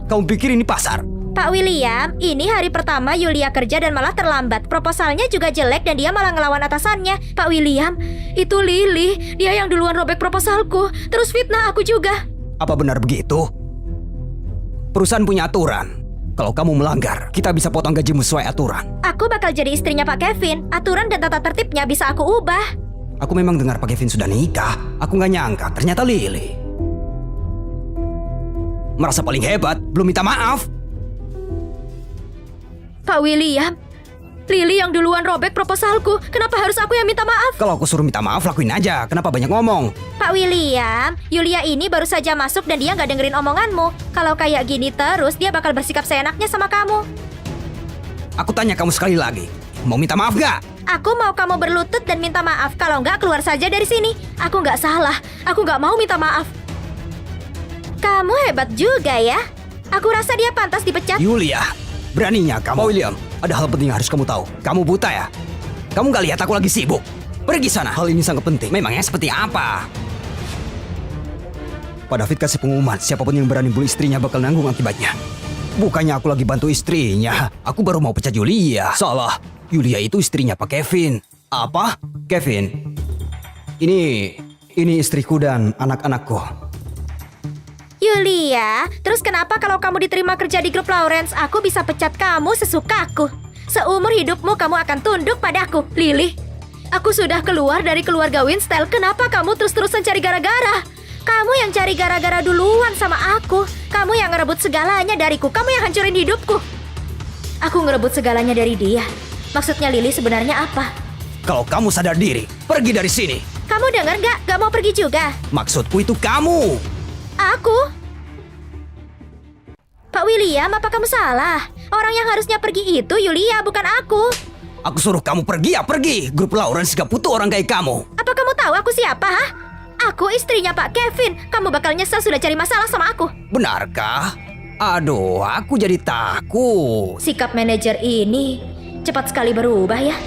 Kamu pikir ini pasar? Pak William, ini hari pertama Yulia kerja dan malah terlambat. Proposalnya juga jelek dan dia malah ngelawan atasannya. Pak William, itu Lily. Dia yang duluan robek proposalku. Terus fitnah aku juga. Apa benar begitu? Perusahaan punya aturan. Kalau kamu melanggar, kita bisa potong gajimu sesuai aturan. Aku bakal jadi istrinya Pak Kevin. Aturan dan tata tertibnya bisa aku ubah. Aku memang dengar Pak Kevin sudah nikah. Aku nggak nyangka, ternyata Lily. Merasa paling hebat, belum minta maaf. Pak William, Lily yang duluan robek proposalku. Kenapa harus aku yang minta maaf? Kalau aku suruh minta maaf, lakuin aja. Kenapa banyak ngomong? Pak William, Yulia ini baru saja masuk dan dia nggak dengerin omonganmu. Kalau kayak gini terus, dia bakal bersikap seenaknya sama kamu. Aku tanya kamu sekali lagi. Mau minta maaf gak? Aku mau kamu berlutut dan minta maaf. Kalau nggak, keluar saja dari sini. Aku nggak salah. Aku nggak mau minta maaf. Kamu hebat juga ya. Aku rasa dia pantas dipecat. Yulia, beraninya kamu. Pak William, ada hal penting yang harus kamu tahu. Kamu buta ya? Kamu gak lihat aku lagi sibuk? Pergi sana. Hal ini sangat penting. Memangnya seperti apa? Pak David kasih pengumuman, siapapun yang berani bully istrinya bakal nanggung akibatnya. Bukannya aku lagi bantu istrinya. Aku baru mau pecat Yulia. Salah. Yulia itu istrinya Pak Kevin. Apa? Kevin. Ini istriku dan anak-anakku. Yulia, terus kenapa kalau kamu diterima kerja di grup Lawrence, aku bisa pecat kamu sesukaku? Seumur hidupmu kamu akan tunduk padaku, Lily. Aku sudah keluar dari keluarga Winstel. Kenapa kamu terus-terusan cari gara-gara? Kamu yang cari gara-gara duluan sama aku. Kamu yang ngerebut segalanya dariku. Kamu yang hancurin hidupku. Aku ngerebut segalanya dari dia. Maksudnya Lily sebenarnya apa? Kalau kamu sadar diri, pergi dari sini. Kamu denger gak? Gak mau pergi juga? Maksudku itu kamu. Aku? Pak William, apa kamu salah? Orang yang harusnya pergi itu Yulia, bukan aku. Aku suruh kamu pergi ya pergi. Grup Lawrence gak butuh orang kayak kamu. Apa kamu tahu aku siapa, ha? Aku istrinya Pak Kevin. Kamu bakal nyesel sudah cari masalah sama aku. Benarkah? Aduh, aku jadi takut. Sikap manajer ini cepat sekali berubah ya.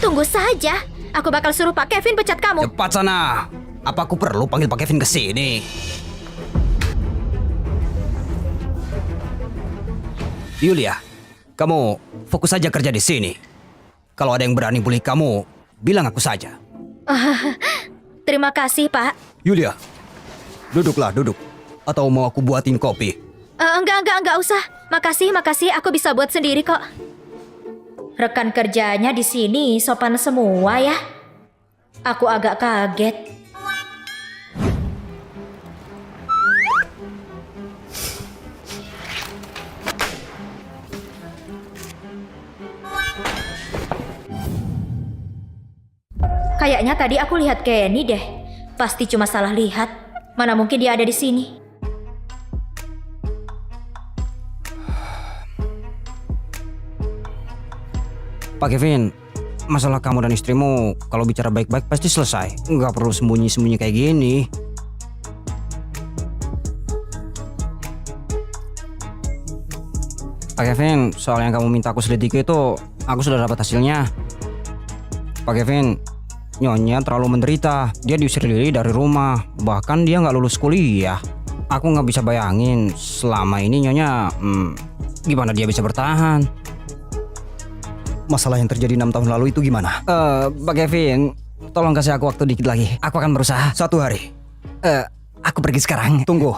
Tunggu saja. Aku bakal suruh Pak Kevin pecat kamu. Cepat sana. Apa aku perlu panggil Pak Kevin ke sini? Yulia, kamu fokus saja kerja di sini. Kalau ada yang berani bully kamu, bilang aku saja. Terima kasih, Pak. Yulia, duduklah, duduk. Atau mau aku buatin kopi? Enggak usah. Makasih, aku bisa buat sendiri kok. Rekan kerjanya di sini sopan semua ya. Aku agak kaget. Kayaknya tadi aku lihat Kenny deh. Pasti cuma salah lihat. Mana mungkin dia ada di sini. Pak Kevin, masalah kamu dan istrimu kalau bicara baik-baik pasti selesai. Nggak perlu sembunyi-sembunyi kayak gini. Pak Kevin, soal yang kamu minta aku selidiki itu, aku sudah dapat hasilnya. Pak Kevin, Nyonya terlalu menderita. Dia diusir Lily dari rumah. Bahkan dia nggak lulus kuliah. Aku nggak bisa bayangin selama ini Nyonya gimana dia bisa bertahan. Masalah yang terjadi 6 tahun lalu itu gimana? Pak Kevin, tolong kasih aku waktu dikit lagi. Aku akan berusaha. 1 hari. Aku pergi sekarang. Tunggu.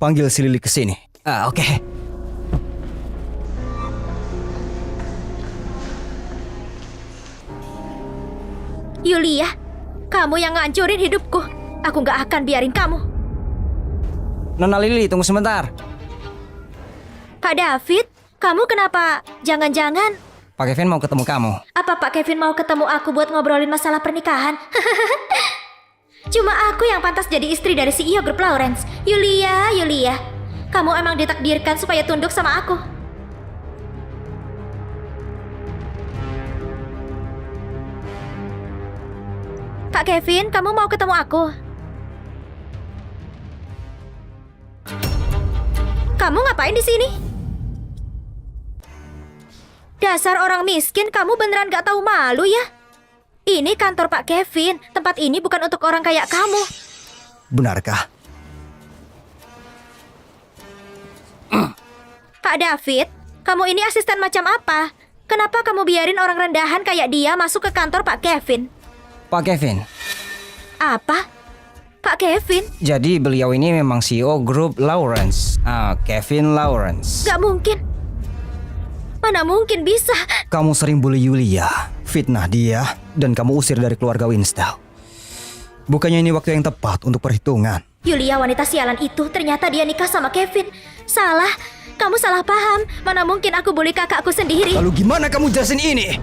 Panggil si Lily ke sini. Oke. Yulia, kamu yang ngancurin hidupku. Aku gak akan biarin kamu. Nona Lily, tunggu sebentar. Pak David, kamu kenapa? Jangan-jangan Pak Kevin mau ketemu kamu. apa Pak Kevin mau ketemu aku buat ngobrolin masalah pernikahan? Cuma aku yang pantas jadi istri dari CEO Grup Lawrence. Yulia, kamu emang ditakdirkan supaya tunduk sama aku. Pak Kevin, kamu mau ketemu aku? Kamu ngapain di sini? Dasar orang miskin, kamu beneran gak tahu malu ya? Ini kantor Pak Kevin. Tempat ini bukan untuk orang kayak kamu. Benarkah? Pak David, kamu ini asisten macam apa? Kenapa kamu biarin orang rendahan kayak dia masuk ke kantor Pak Kevin? Pak Kevin, Apa? Pak Kevin? jadi beliau ini memang CEO grup Lawrence. Kevin Lawrence. Gak mungkin. Mana mungkin bisa? Kamu sering bully Yulia, fitnah dia, dan kamu usir dari keluarga Winstel. Bukannya ini waktu yang tepat untuk perhitungan? Yulia wanita sialan itu, ternyata dia nikah sama Kevin. Salah, kamu salah paham. Mana mungkin aku bully kakakku sendiri. Lalu gimana kamu jelasin ini?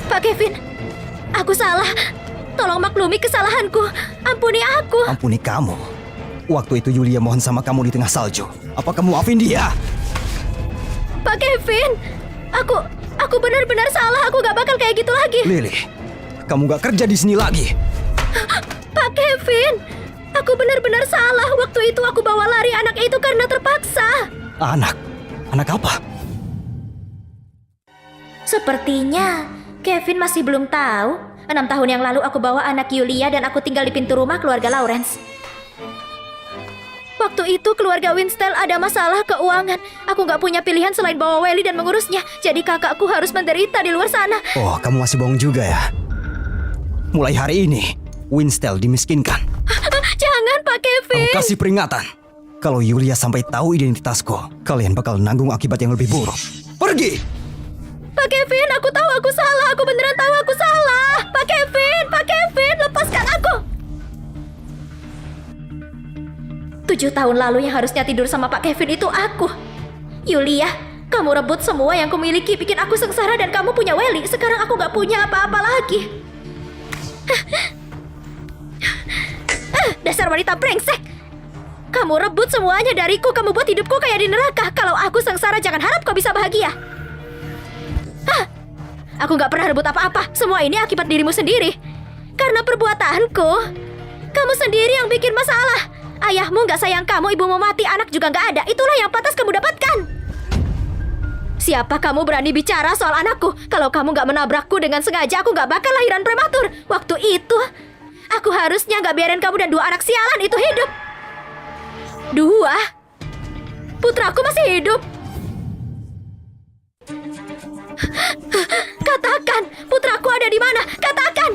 Pak Kevin, aku salah. Tolong maklumi kesalahanku. Ampuni aku. Ampuni kamu. Waktu itu Yulia mohon sama kamu di tengah salju. Apa kamu maafin dia? Pak Kevin, aku benar-benar salah. Aku gak bakal kayak gitu lagi. Lily, kamu gak kerja di sini lagi. Pak Kevin, aku benar-benar salah. Waktu itu aku bawa lari anak itu karena terpaksa. Anak apa? Sepertinya Kevin masih belum tahu. 6 tahun yang lalu aku bawa anak Yulia dan aku tinggal di pintu rumah keluarga Lawrence. Waktu itu keluarga Winstel ada masalah keuangan. Aku gak punya pilihan selain bawa Welly dan mengurusnya. Jadi kakakku harus menderita di luar sana. Oh, kamu masih bohong juga ya? Mulai hari ini, Winstel dimiskinkan. Jangan Pak Kevin. Aku kasih peringatan. Kalau Yulia sampai tahu identitasku, kalian bakal nanggung akibat yang lebih buruk. Pergi! Pak Kevin, aku tahu aku salah. Aku beneran tahu aku salah. Pak Kevin, lepaskan aku. 7 tahun lalu yang harusnya tidur sama Pak Kevin itu aku. Yulia, kamu rebut semua yang kumiliki, bikin aku sengsara dan kamu punya Welly. Sekarang aku gak punya apa-apa lagi. Dasar wanita brengsek. Kamu rebut semuanya dariku. Kamu buat hidupku kayak di neraka. Kalau aku sengsara, jangan harap kau bisa bahagia. Aku gak pernah rebut apa-apa. Semua ini akibat dirimu sendiri. Karena perbuatanku. Kamu sendiri yang bikin masalah. Ayahmu gak sayang kamu, ibumu mati, anak juga gak ada. Itulah yang pantas kamu dapatkan. Siapa kamu berani bicara soal anakku? Kalau kamu gak menabrakku dengan sengaja, aku gak bakal lahiran prematur. Waktu itu, aku harusnya gak biarin kamu dan 2 anak sialan itu hidup. 2? Putraku masih hidup. Katakan, putraku ada di mana? Katakan.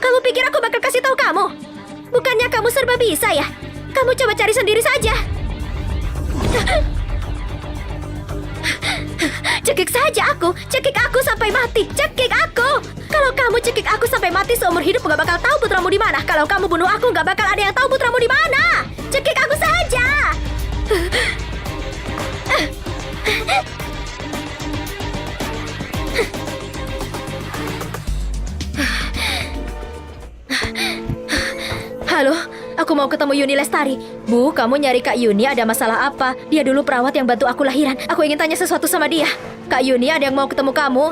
Kamu pikir aku bakal kasih tahu kamu? Bukannya kamu serba bisa ya? Kamu coba cari sendiri saja. Cekik saja aku. Cekik aku sampai mati. Cekik aku. Kalau kamu cekik aku sampai mati seumur hidup, gak bakal tahu putramu di mana. Kalau kamu bunuh aku, gak bakal ada yang tahu putramu di mana. Cekik aku saja. Halo, aku mau ketemu Yuni Lestari. Bu, kamu nyari Kak Yuni, ada masalah apa? Dia dulu perawat yang bantu aku lahiran. Aku ingin tanya sesuatu sama dia. Kak Yuni, ada yang mau ketemu kamu.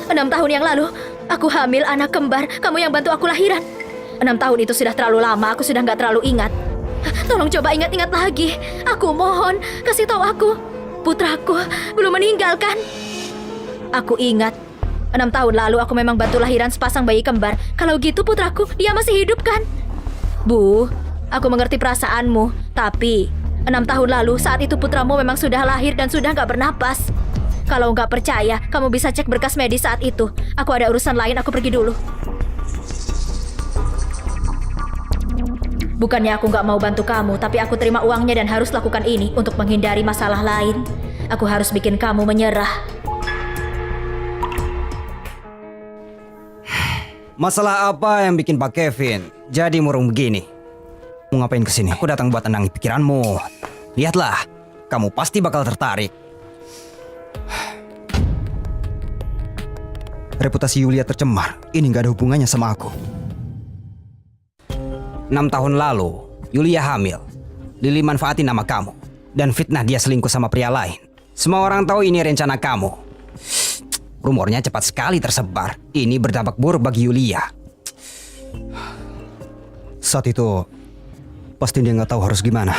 6 tahun yang lalu, aku hamil anak kembar. Kamu yang bantu aku lahiran. 6 tahun itu sudah terlalu lama, aku sudah nggak terlalu ingat. Tolong coba ingat-ingat lagi. Aku mohon, kasih tahu aku. Putraku belum meninggal kan? Aku ingat. 6 tahun lalu aku memang bantu lahiran sepasang bayi kembar. Kalau gitu putraku, dia masih hidup kan? Bu, aku mengerti perasaanmu. Tapi 6 tahun lalu saat itu putramu memang sudah lahir dan sudah gak bernapas. Kalau gak percaya, kamu bisa cek berkas medis saat itu. Aku ada urusan lain, aku pergi dulu. Bukannya aku gak mau bantu kamu, tapi aku terima uangnya dan harus lakukan ini untuk menghindari masalah lain. Aku harus bikin kamu menyerah. Masalah apa yang bikin Pak Kevin jadi murung begini? Mau ngapain kesini? Aku datang buat tenangin pikiranmu. Lihatlah, kamu pasti bakal tertarik. Reputasi Yulia tercemar. Ini gak ada hubungannya sama aku. 6 tahun lalu, Yulia hamil. Lili manfaatin nama kamu dan fitnah dia selingkuh sama pria lain. Semua orang tahu ini rencana kamu. Rumornya cepat sekali tersebar. Ini berdampak buruk bagi Yulia. Saat itu, pasti dia nggak tahu harus gimana.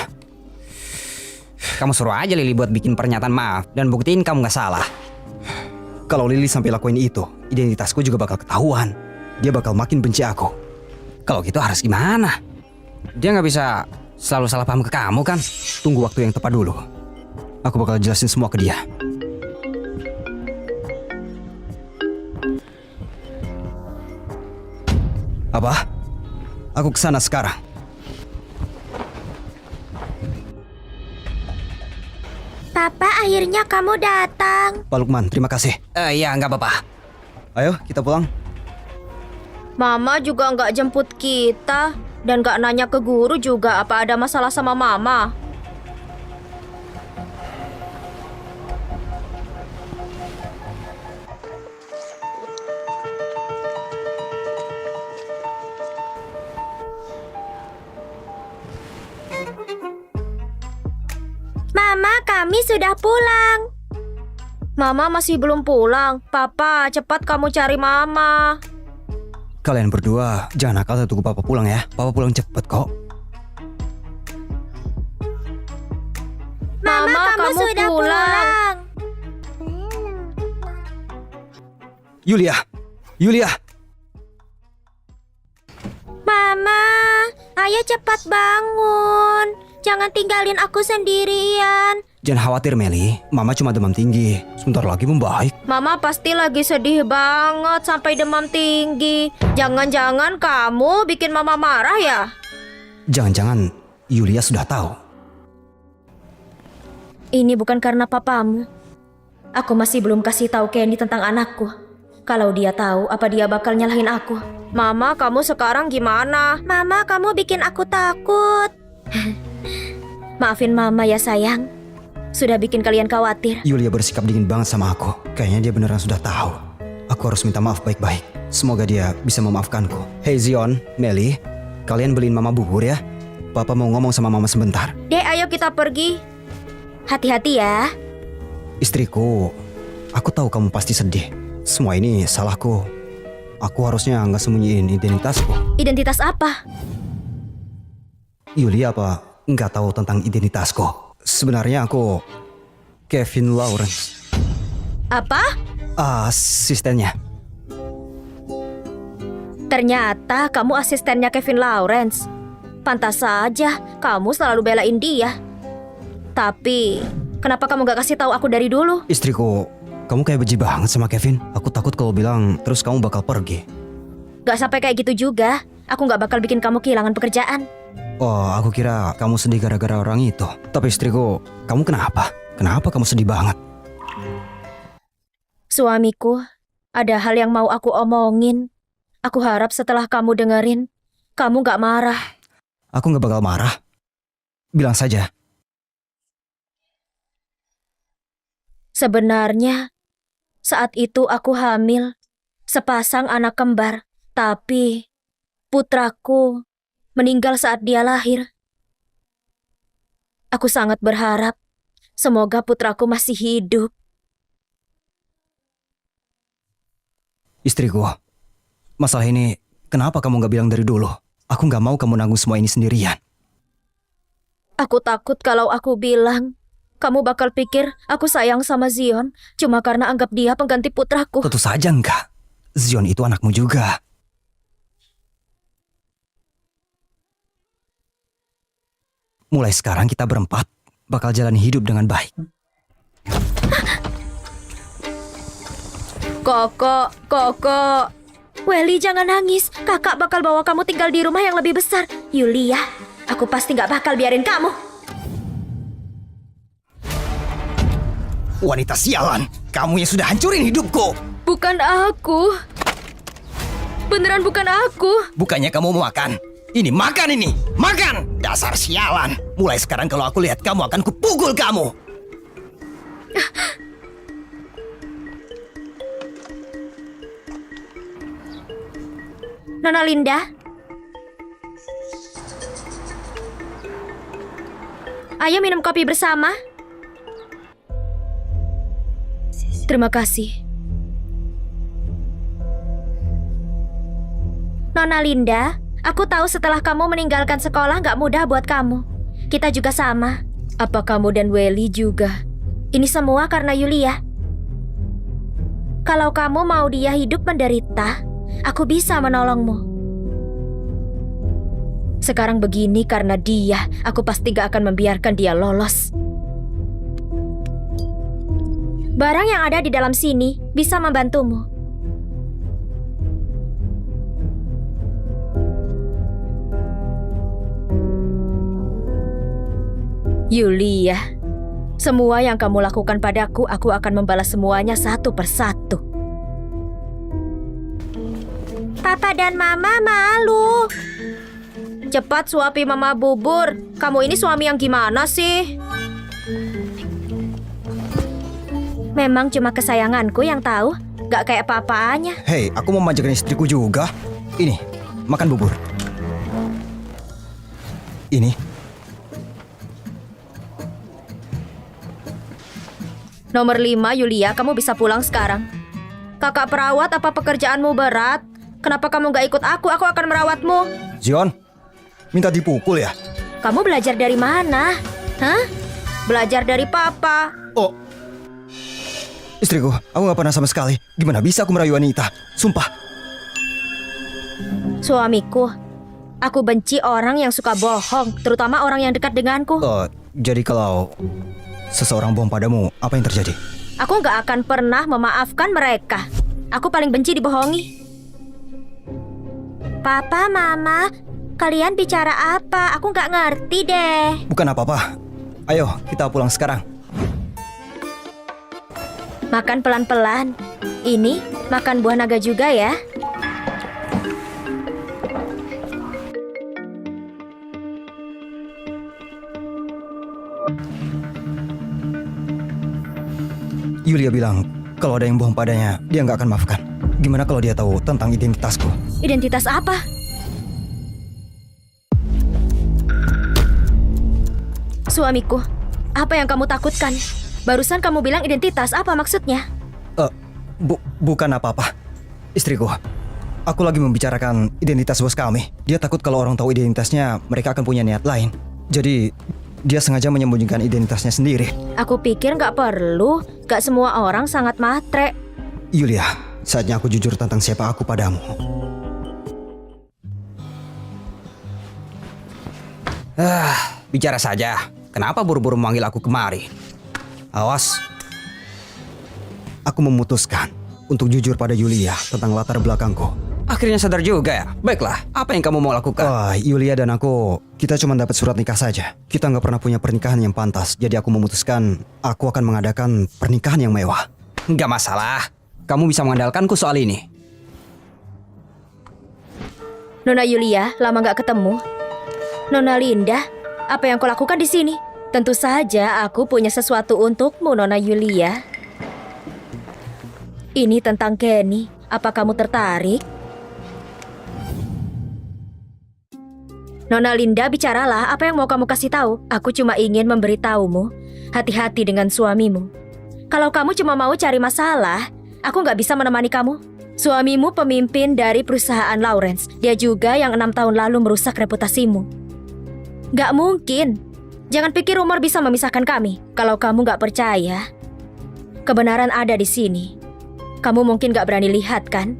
Kamu suruh aja Lili buat bikin pernyataan maaf dan buktiin kamu nggak salah. Kalau Lily sampai lakuin itu, identitasku juga bakal ketahuan. Dia bakal makin benci aku. Kalau gitu harus gimana? Dia nggak bisa selalu salah paham ke kamu kan? Tunggu waktu yang tepat dulu. Aku bakal jelasin semua ke dia. Apa? Aku kesana sekarang. Papa, akhirnya kamu datang. Pak Lukman, terima kasih. Ya nggak apa-apa. Ayo, kita pulang. Mama juga nggak jemput kita. Dan nggak nanya ke guru juga apa ada masalah sama Mama. Mama, kami sudah pulang. Mama masih belum pulang. Papa, cepat kamu cari Mama. Kalian berdua jangan nakal tunggu Papa pulang ya. Papa pulang cepet kok. Mama, kamu sudah pulang. Yulia, Yulia. Mama, ayo cepat bangun. Jangan tinggalin aku sendirian. Jangan khawatir Meli, Mama cuma demam tinggi. Sebentar lagi membaik. Mama pasti lagi sedih banget sampai demam tinggi. Jangan-jangan kamu bikin Mama marah ya? Jangan-jangan Yulia sudah tahu. Ini bukan karena papamu. Aku masih belum kasih tahu Candy tentang anakku. Kalau dia tahu, apa dia bakal nyalahin aku? Mama, kamu sekarang gimana? Mama, kamu bikin aku takut. Maafin Mama ya sayang. Sudah bikin kalian khawatir. Yulia bersikap dingin banget sama aku. Kayaknya dia beneran sudah tahu. Aku harus minta maaf baik-baik. Semoga dia bisa memaafkanku. Hey Zion, Meli, kalian beliin Mama bubur ya. Papa mau ngomong sama Mama sebentar. Dek, ayo kita pergi. Hati-hati ya. Istriku, aku tahu kamu pasti sedih. Semua ini salahku. Aku harusnya nggak sembunyiin identitasku. Identitas apa? Yulia apa nggak tahu tentang identitasku? Sebenarnya aku Kevin Lawrence. Apa? Asistennya. Ternyata kamu asistennya Kevin Lawrence. Pantas saja kamu selalu belain dia. Tapi kenapa kamu gak kasih tahu aku dari dulu? Istriku, kamu kayak benci banget sama Kevin. Aku takut kalau bilang terus kamu bakal pergi. Gak sampai kayak gitu juga. Aku gak bakal bikin kamu kehilangan pekerjaan. Oh, aku kira kamu sedih gara-gara orang itu. Tapi istriku, kamu kenapa? Kenapa kamu sedih banget? Suamiku, ada hal yang mau aku omongin. Aku harap setelah kamu dengerin, kamu gak marah. Aku gak bakal marah. Bilang saja. Sebenarnya, saat itu aku hamil, sepasang anak kembar. Tapi, putraku meninggal saat dia lahir. Aku sangat berharap, semoga putraku masih hidup. Istriku, masalah ini kenapa kamu gak bilang dari dulu? Aku gak mau kamu nanggung semua ini sendirian. Aku takut kalau aku bilang, kamu bakal pikir aku sayang sama Zion cuma karena anggap dia pengganti putraku. Tentu saja enggak. Zion itu anakmu juga. Mulai sekarang kita berempat bakal jalan hidup dengan baik. Koko. Welly, jangan nangis. Kakak bakal bawa kamu tinggal di rumah yang lebih besar. Yulia, aku pasti gak bakal biarin kamu. Wanita sialan, kamu yang sudah hancurin hidupku. Bukan aku. Beneran bukan aku. Bukannya kamu mau makan? Ini makan ini, makan! Dasar sialan. Mulai sekarang kalau aku lihat kamu akan kupukul kamu. Nona Linda. Ayo minum kopi bersama. Terima kasih. Nona Linda, aku tahu setelah kamu meninggalkan sekolah gak mudah buat kamu. Kita juga sama. Apa kamu dan Welly juga? Ini semua karena Yulia. Kalau kamu mau dia hidup menderita, aku bisa menolongmu. Sekarang begini karena dia, aku pasti gak akan membiarkan dia lolos. Barang yang ada di dalam sini bisa membantumu. Yulia, semua yang kamu lakukan padaku, aku akan membalas semuanya satu persatu. Papa dan Mama malu. Cepat suapi Mama bubur. Kamu ini suami yang gimana sih? Memang cuma kesayanganku yang tahu, gak kayak papanya. Hei, aku mau manjakan istriku juga. Ini, makan bubur. Ini. Nomor 5, Yulia, kamu bisa pulang sekarang. Kakak perawat, apa pekerjaanmu berat? Kenapa kamu gak ikut aku? Aku akan merawatmu. Zion, minta dipukul ya? Kamu belajar dari mana? Hah? Belajar dari papa. Oh, istriku, aku gak pernah sama sekali. Gimana bisa aku merayu wanita? Sumpah. Suamiku, aku benci orang yang suka bohong, terutama orang yang dekat denganku. Jadi kalau seseorang bohong padamu, apa yang terjadi? Aku gak akan pernah memaafkan mereka. Aku paling benci dibohongi. Papa, Mama, kalian bicara apa? Aku gak ngerti deh. Bukan apa-apa. Ayo, kita pulang sekarang. Makan pelan-pelan. Ini makan buah naga juga ya. Yulia bilang kalau ada yang bohong padanya, dia nggak akan maafkan. Gimana kalau dia tahu tentang identitasku? Identitas apa? Suamiku, apa yang kamu takutkan? Barusan kamu bilang identitas, apa maksudnya? Bukan apa-apa. Istriku, aku lagi membicarakan identitas bos kami. Dia takut kalau orang tahu identitasnya, mereka akan punya niat lain. Jadi, dia sengaja menyembunyikan identitasnya sendiri. Aku pikir nggak perlu. Gak semua orang sangat matre. Yulia, saatnya aku jujur tentang siapa aku padamu. Bicara saja. Kenapa buru-buru memanggil aku kemari? Awas. Aku memutuskan untuk jujur pada Yulia tentang latar belakangku. Akhirnya sadar juga ya. Baiklah, apa yang kamu mau lakukan? Yulia dan aku, kita cuma dapat surat nikah saja. Kita nggak pernah punya pernikahan yang pantas. Jadi aku memutuskan, aku akan mengadakan pernikahan yang mewah. Nggak masalah. Kamu bisa mengandalkanku soal ini. Nona Yulia, lama nggak ketemu. Nona Linda, apa yang kau lakukan di sini? Tentu saja aku punya sesuatu untukmu, Nona Yulia. Ini tentang Kenny. Apa kamu tertarik? Nona Linda, bicaralah. Apa yang mau kamu kasih tahu? Aku cuma ingin memberitahumu. Hati-hati dengan suamimu. Kalau kamu cuma mau cari masalah, aku nggak bisa menemani kamu. Suamimu pemimpin dari perusahaan Lawrence. Dia juga yang 6 tahun lalu merusak reputasimu. Nggak mungkin. Jangan pikir rumor bisa memisahkan kami. Kalau kamu nggak percaya, kebenaran ada di sini. Kamu mungkin nggak berani lihat, kan?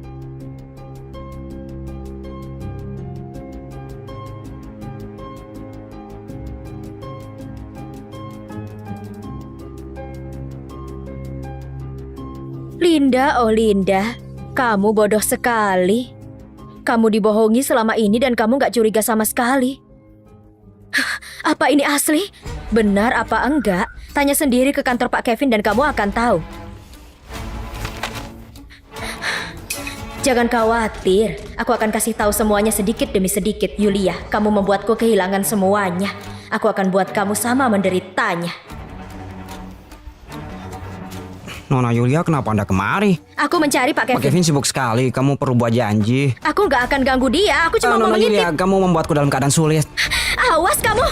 Linda, oh Linda, kamu bodoh sekali. Kamu dibohongi selama ini dan kamu gak curiga sama sekali. Apa ini asli? Benar apa enggak? Tanya sendiri ke kantor Pak Kevin dan kamu akan tahu. Jangan khawatir, aku akan kasih tahu semuanya sedikit demi sedikit. Yulia, kamu membuatku kehilangan semuanya. Aku akan buat kamu sama menderitanya. Nona Yulia, kenapa Anda kemari? Aku mencari Pak Kevin. Pak Kevin sibuk sekali, kamu perlu buat janji. Aku nggak akan ganggu dia, aku cuma mau Nona mengintip. Yulia, kamu membuatku dalam keadaan sulit. Awas kamu!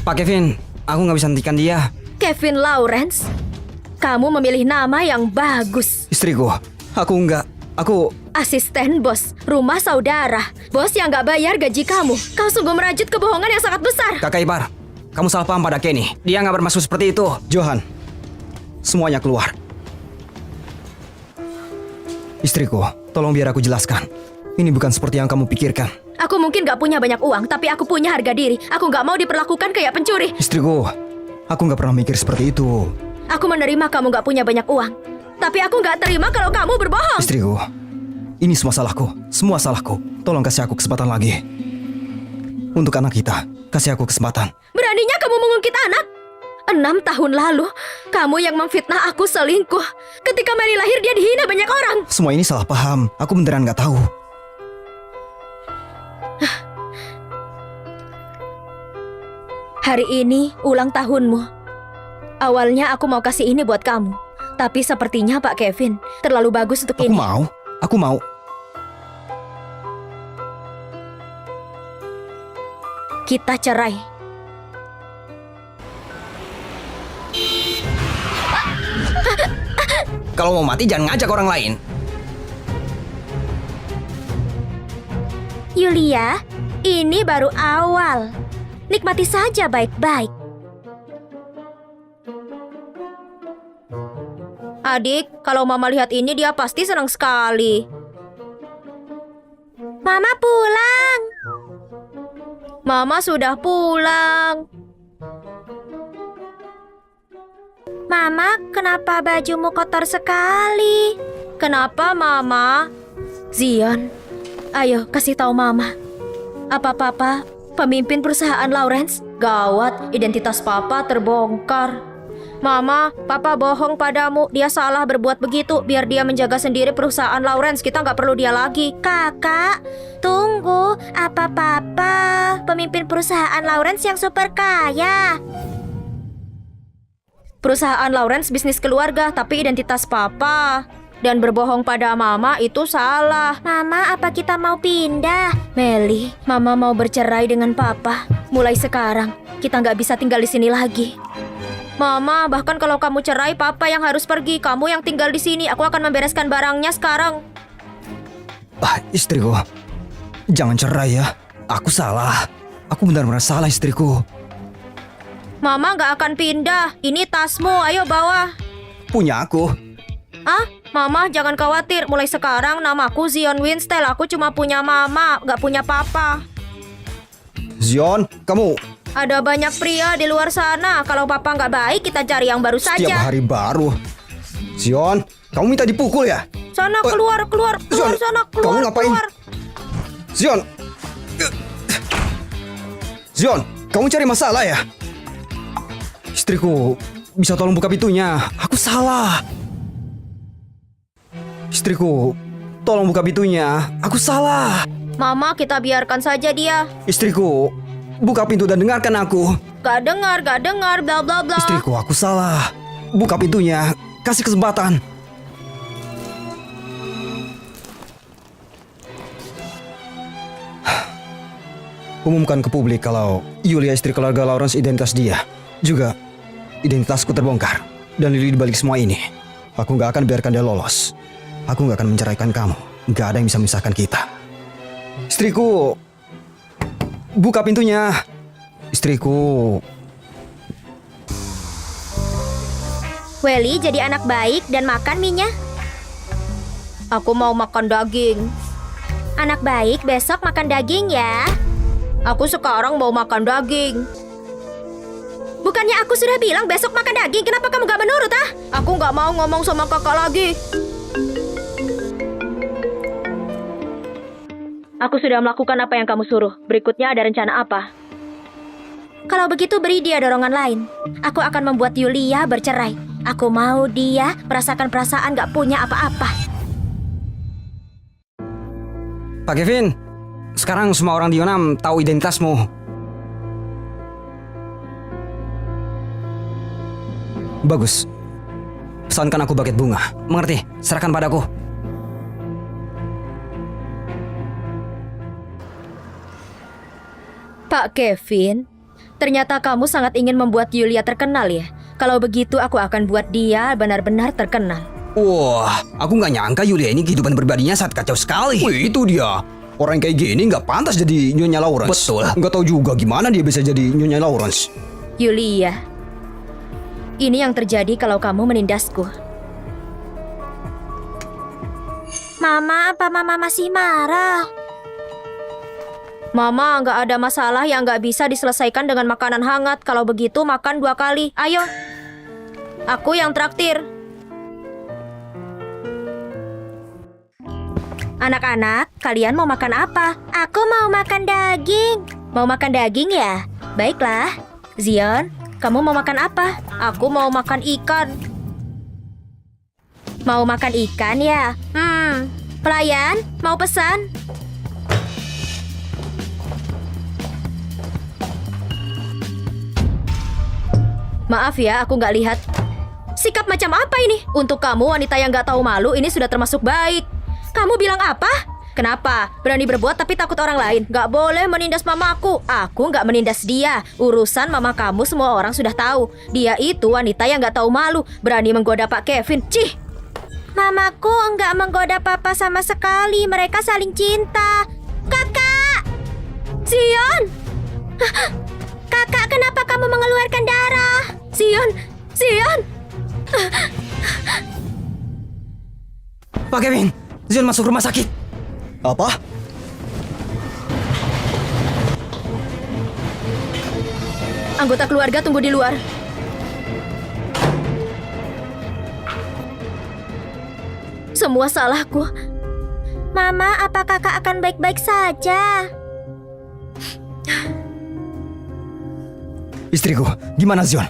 Pak Kevin, aku nggak bisa hentikan dia. Kevin Lawrence, kamu memilih nama yang bagus. Istriku, aku Asisten bos, rumah saudara, bos yang gak bayar gaji kamu. Kau sungguh merajut kebohongan yang sangat besar. kakak ipar. Kamu salah paham pada Kenny. Dia nggak bermaksud seperti itu. Johan, semuanya keluar. Istriku, tolong biar aku jelaskan. Ini bukan seperti yang kamu pikirkan. Aku mungkin gak punya banyak uang, tapi aku punya harga diri. Aku gak mau diperlakukan kayak pencuri. Istriku, aku nggak pernah mikir seperti itu. Aku menerima kamu gak punya banyak uang, tapi aku gak terima kalau kamu berbohong. Istriku, ini semua salahku. Semua salahku. Tolong kasih aku kesempatan lagi. Untuk anak kita, kasih aku kesempatan. Beraninya kamu mengungkit anak? 6 tahun lalu, kamu yang memfitnah aku selingkuh. Ketika Mary lahir, dia dihina banyak orang. Semua ini salah paham. Aku beneran nggak tahu. Hari ini ulang tahunmu. Awalnya aku mau kasih ini buat kamu, tapi sepertinya Pak Kevin terlalu bagus untuk Aku ini. mau. Aku mau. Kita cerai. Kalau mau mati jangan ngajak orang lain. Yulia, ini baru awal. Nikmati saja baik-baik. Adik, kalau Mama lihat ini dia pasti senang sekali. Mama pulang. Mama sudah pulang. Mama, kenapa bajumu kotor sekali? Kenapa, Mama? Zion, ayo kasih tahu Mama. Apa Papa pemimpin perusahaan Lawrence? Gawat, identitas Papa terbongkar. Mama, Papa bohong padamu. Dia salah berbuat begitu. Biar dia menjaga sendiri perusahaan Lawrence. Kita nggak perlu dia lagi. Kakak, tunggu. Apa Papa pemimpin perusahaan Lawrence yang super kaya? Perusahaan Lawrence bisnis keluarga, tapi identitas Papa. Dan berbohong pada Mama itu salah. Mama, apa kita mau pindah? Melly, Mama mau bercerai dengan Papa. Mulai sekarang, kita nggak bisa tinggal di sini lagi. Mama, bahkan kalau kamu cerai, Papa yang harus pergi. Kamu yang tinggal di sini. Aku akan membereskan barangnya sekarang. Istriku, jangan cerai ya. Aku salah. Aku benar-benar salah, istriku. Mama nggak akan pindah. Ini tasmu, ayo bawa. Punya aku. Ah, Mama jangan khawatir. Mulai sekarang namaku Zion Winstel. Aku cuma punya Mama, nggak punya Papa. Zion, kamu Ada banyak pria di luar sana. Kalau Papa nggak baik, kita cari yang baru setiap saja. hari baru. Zion, kamu minta dipukul ya? Sana keluar, keluar, keluar Zion, sana, keluar, kamu ngapain? keluar. Zion. Zion, kamu cari masalah ya? Istriku, bisa tolong buka pintunya. Aku salah. Istriku, tolong buka pintunya. Aku salah. Mama, kita biarkan saja dia. Istriku, buka pintu dan dengarkan aku. Gak dengar, bla bla bla. Istriku, aku salah. Buka pintunya. Kasih kesempatan. Umumkan ke publik kalau Yulia istri keluarga Lawrence identitas dia. Juga identitasku terbongkar. Dan Lily dibalik semua ini. Aku gak akan biarkan dia lolos. Aku gak akan menceraikan kamu. Gak ada yang bisa memisahkan kita. Istriku, buka pintunya. Istriku. Welly jadi anak baik dan makan mie-nya. Aku mau makan daging. Anak baik, besok makan daging ya. Aku sekarang mau makan daging. Bukannya aku sudah bilang besok makan daging, kenapa kamu gak menurut ah? Aku gak mau ngomong sama kakak lagi. Aku sudah melakukan apa yang kamu suruh. Berikutnya ada rencana apa? Kalau begitu beri dia dorongan lain. Aku akan membuat Yulia bercerai. Aku mau dia merasakan perasaan gak punya apa-apa. Pak Kevin, sekarang semua orang di Yonam tahu identitasmu. Bagus. Pesankan aku buket bunga. Mengerti? Serahkan padaku. Pak Kevin, Ternyata kamu sangat ingin membuat Yulia terkenal ya. Kalau begitu aku akan buat dia benar-benar terkenal. Wah, aku nggak nyangka Yulia ini kehidupan pribadinya sangat kacau sekali. Wih, itu dia. Orang kayak gini nggak pantas jadi Nyonya Lawrence. Betul. Nggak tahu juga gimana dia bisa jadi Nyonya Lawrence. Yulia, ini yang terjadi kalau kamu menindasku. Mama, apa Mama masih marah? Mama, nggak ada masalah yang nggak bisa diselesaikan dengan makanan hangat. Kalau begitu makan 2 kali. Ayo, aku yang traktir. Anak-anak, kalian mau makan apa? Aku mau makan daging. Mau makan daging ya? Baiklah. Zion, kamu mau makan apa? Aku mau makan ikan. Mau makan ikan ya? Pelayan, mau pesan? Maaf ya, aku nggak lihat. Sikap macam apa ini? Untuk kamu wanita yang nggak tahu malu, ini sudah termasuk baik. Kamu bilang apa? Kenapa? Berani berbuat tapi takut orang lain. Nggak boleh menindas mamaku. Aku nggak menindas dia. Urusan mama kamu semua orang sudah tahu. Dia itu wanita yang nggak tahu malu. Berani menggoda Pak Kevin. Cih! Mamaku nggak menggoda papa sama sekali. Mereka saling cinta. Kakak! Zion! Kakak, kenapa kamu mengeluarkan darah? Zion! Zion! Pak Kevin, Zion masuk rumah sakit. Apa? Anggota keluarga tunggu di luar. Semua salahku. Mama, apa kakak akan baik-baik saja? Istriku, gimana Zion?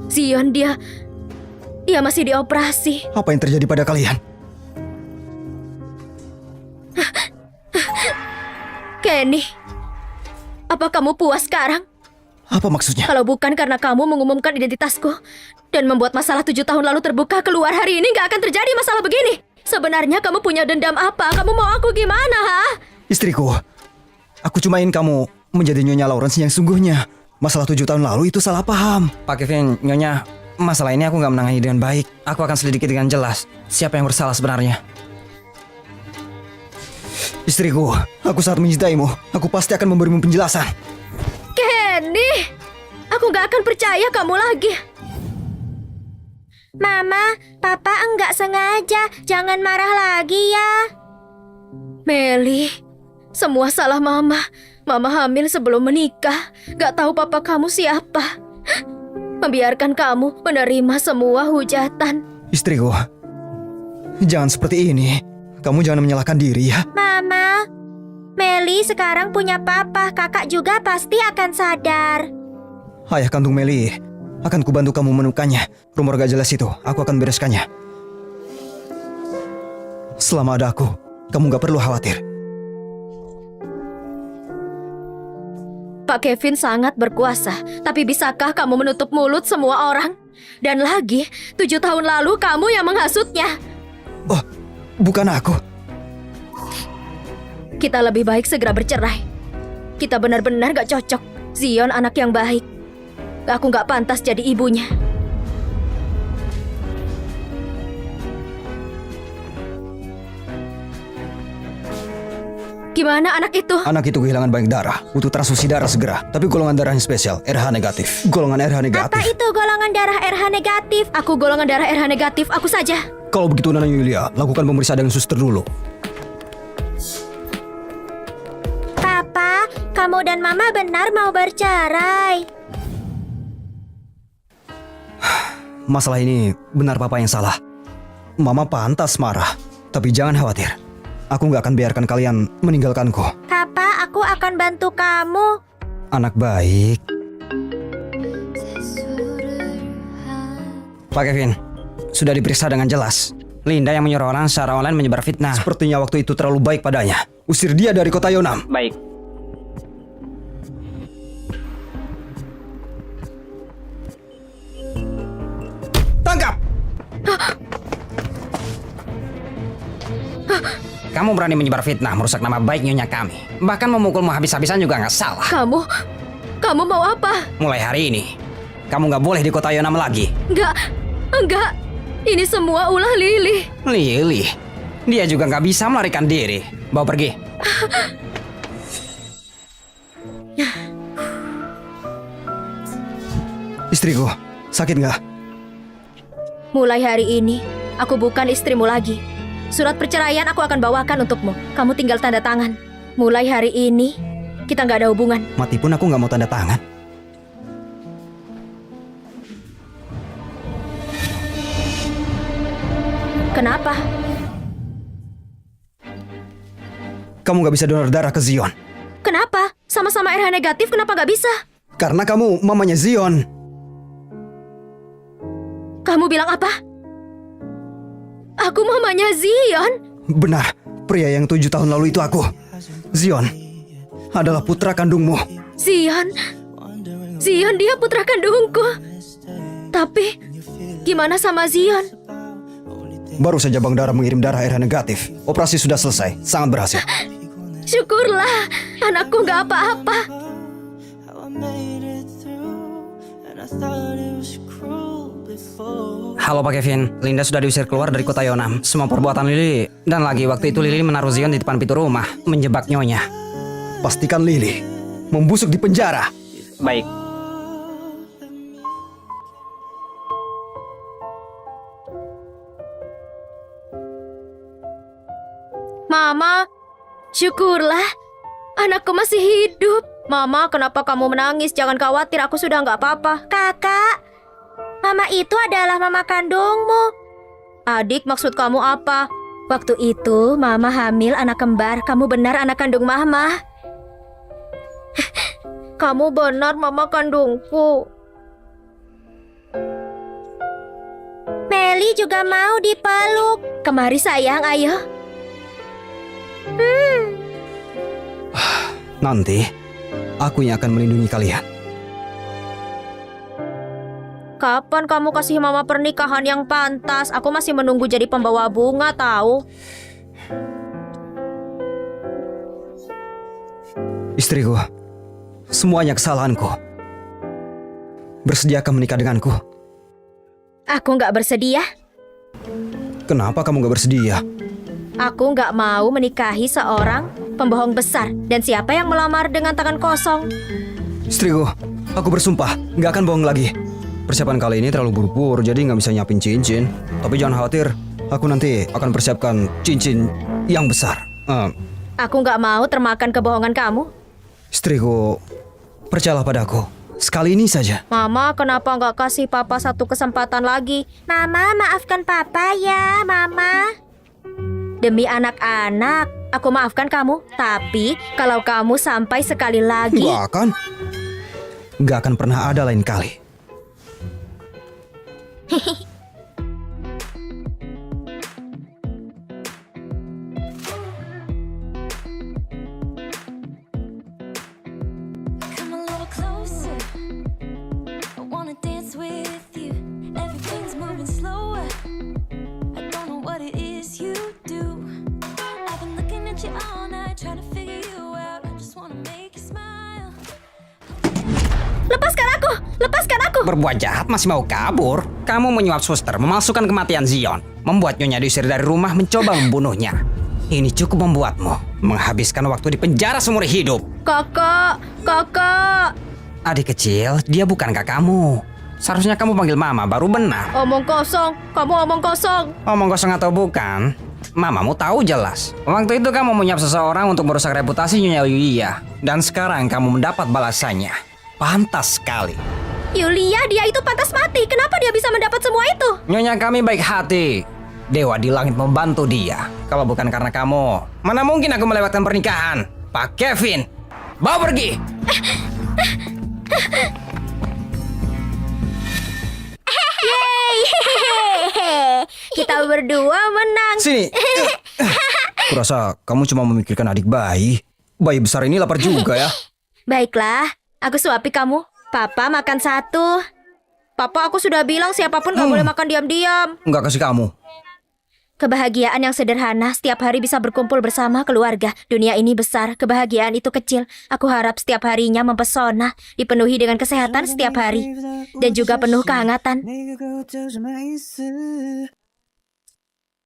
Zion, dia masih dioperasi. Apa yang terjadi pada kalian? Kenny, apa kamu puas sekarang? Apa maksudnya? Kalau bukan karena kamu mengumumkan identitasku dan membuat masalah 7 tahun lalu terbuka keluar, hari ini nggak akan terjadi masalah begini. Sebenarnya kamu punya dendam apa? Kamu mau aku gimana, ha? Istriku, aku cuma ingin kamu menjadi Nyonya Lawrence yang sungguhnya. Masalah 7 tahun lalu itu salah paham. Pak Kevin, Nyonya, masalah ini aku nggak menangani dengan baik. Aku akan selidiki dengan jelas siapa yang bersalah sebenarnya. Istriku, aku sangat mencintaimu. Aku pasti akan memberimu penjelasan. Kenny, aku nggak akan percaya kamu lagi. Mama, Papa enggak sengaja. Jangan marah lagi ya. Meli, semua salah Mama. Mama hamil sebelum menikah. Gak tahu papa kamu siapa. Membiarkan kamu menerima semua hujatan. Istriku, jangan seperti ini. Kamu jangan menyalahkan diri ya. Mama, Meli sekarang punya papa. Kakak juga pasti akan sadar. Ayah kandung Meli akan kubantu kamu menemukannya. Rumor gak jelas itu, aku akan bereskannya. Selama ada aku, kamu gak perlu khawatir. Pak Kevin sangat berkuasa, tapi bisakah kamu menutup mulut semua orang? Dan lagi, 7 tahun lalu kamu yang menghasutnya. Oh, bukan aku. Kita lebih baik segera bercerai. Kita benar-benar gak cocok. Zion anak yang baik. Aku gak pantas jadi ibunya. Gimana anak itu? Anak itu kehilangan banyak darah, butuh transfusi darah segera. Tapi golongan darahnya spesial, RH negatif. Golongan RH negatif. Apa itu golongan darah RH negatif? Aku golongan darah RH negatif, aku saja. Kalau begitu Nona Yulia, lakukan pemeriksaan dengan suster dulu. Papa, kamu dan Mama benar mau bercerai. Masalah ini benar papa yang salah. Mama pantas marah, tapi jangan khawatir. Aku gak akan biarkan kalian meninggalkanku. Papa, aku akan bantu kamu. Anak baik. Pak Kevin, sudah diperiksa dengan jelas. Linda yang menyuruh orang secara online menyebar fitnah. Sepertinya waktu itu terlalu baik padanya. Usir dia dari kota Yonam. Baik. Tangkap! Kamu berani menyebar fitnah, merusak nama baik nyonya kami. Bahkan memukulmu habis-habisan juga nggak salah. Kamu mau apa? Mulai hari ini, kamu nggak boleh di kota Yonam lagi. Enggak. Ini semua ulah Lily. Lily, dia juga nggak bisa melarikan diri. Bawa pergi. Istriku, sakit nggak? Mulai hari ini, aku bukan istrimu lagi. Surat perceraian aku akan bawakan untukmu. Kamu tinggal tanda tangan. Mulai hari ini, kita nggak ada hubungan. Mati pun aku nggak mau tanda tangan. Kenapa? Kamu nggak bisa donor darah ke Zion. Kenapa? Sama-sama RH negatif, kenapa nggak bisa? Karena kamu mamanya Zion. Kamu bilang apa? Aku mamanya Zion. Benar, pria yang 7 tahun lalu itu aku. Zion adalah putra kandungmu. Zion, dia putra kandungku. Tapi, gimana sama Zion? Baru saja bank darah mengirim darah RH negatif. Operasi sudah selesai, sangat berhasil. Syukurlah, anakku nggak apa-apa. How I made it through, and I thought it was cruel before. Halo Pak Kevin, Linda sudah diusir keluar dari kota Yonam. Semua perbuatan Lily. Dan lagi waktu itu Lily menaruh Zion di depan pintu rumah, menjebak nyonya. Pastikan Lily membusuk di penjara. Baik. Mama, syukurlah, anakku masih hidup. Mama, kenapa kamu menangis? Jangan khawatir, aku sudah nggak apa-apa. Kakak, Mama itu adalah mama kandungmu. Adik, maksud kamu apa? Waktu itu Mama hamil anak kembar. Kamu benar anak kandung Mama. Kamu benar mama kandungku. Meli juga mau dipeluk. Kemari sayang, ayo. Nanti, aku yang akan melindungi kalian. Kapan kamu kasih mama pernikahan yang pantas? Aku masih menunggu jadi pembawa bunga, tahu? Istriku, semuanya kesalahanku. Bersediakah menikah denganku? Aku nggak bersedia. Kenapa kamu gak bersedia? Aku nggak mau menikahi seorang pembohong besar. Dan siapa yang melamar dengan tangan kosong? Istriku, aku bersumpah gak akan bohong lagi. Persiapan kali ini terlalu buru-buru, jadi gak bisa nyiapin cincin. Tapi jangan khawatir, aku nanti akan persiapkan cincin yang besar. Aku nggak mau termakan kebohongan kamu. Istriku, percayalah padaku. Sekali ini saja. Mama, kenapa nggak kasih papa satu kesempatan lagi? Mama, maafkan papa ya, Mama. Demi anak-anak, aku maafkan kamu. Tapi, kalau kamu sampai sekali lagi... Gak akan. Gak akan pernah ada lain kali. Come a little closer. I wanna dance with you. Everything's moving slower. I don't know what it is you do. I've been looking at you all night, trying to figure you out. I just wanna make you smile. Lepaskan aku! Lepaskan aku! Berbuat jahat masih mau kabur. Kamu menyuap suster, memalsukan kematian Zion, membuat nyonya diusir dari rumah, mencoba membunuhnya. Ini cukup membuatmu menghabiskan waktu di penjara seumur hidup. Kakak! Kakak! Adik kecil, dia bukan kakakmu. Seharusnya kamu panggil mama, baru benar. Omong kosong! Kamu omong kosong! Omong kosong atau bukan, mamamu tahu jelas. Waktu itu kamu menyuap seseorang untuk merusak reputasi Nyonya Yulia. Dan sekarang kamu mendapat balasannya. Pantas sekali. Yulia, dia itu pantas mati. Kenapa dia bisa mendapat semua itu? Nyonya kami baik hati. Dewa di langit membantu dia. Kalau bukan karena kamu, mana mungkin aku melewatkan pernikahan. Pak Kevin, bawa pergi. Yeay! Kita berdua menang. Sini. Kurasa kamu cuma memikirkan adik bayi. Bayi besar ini lapar juga ya. Baiklah, aku suapi kamu. Papa makan satu. Papa, aku sudah bilang siapapun gak boleh makan diam-diam. Nggak kasih kamu. Kebahagiaan yang sederhana, setiap hari bisa berkumpul bersama keluarga. Dunia ini besar, kebahagiaan itu kecil. Aku harap setiap harinya mempesona, dipenuhi dengan kesehatan setiap hari, dan juga penuh kehangatan.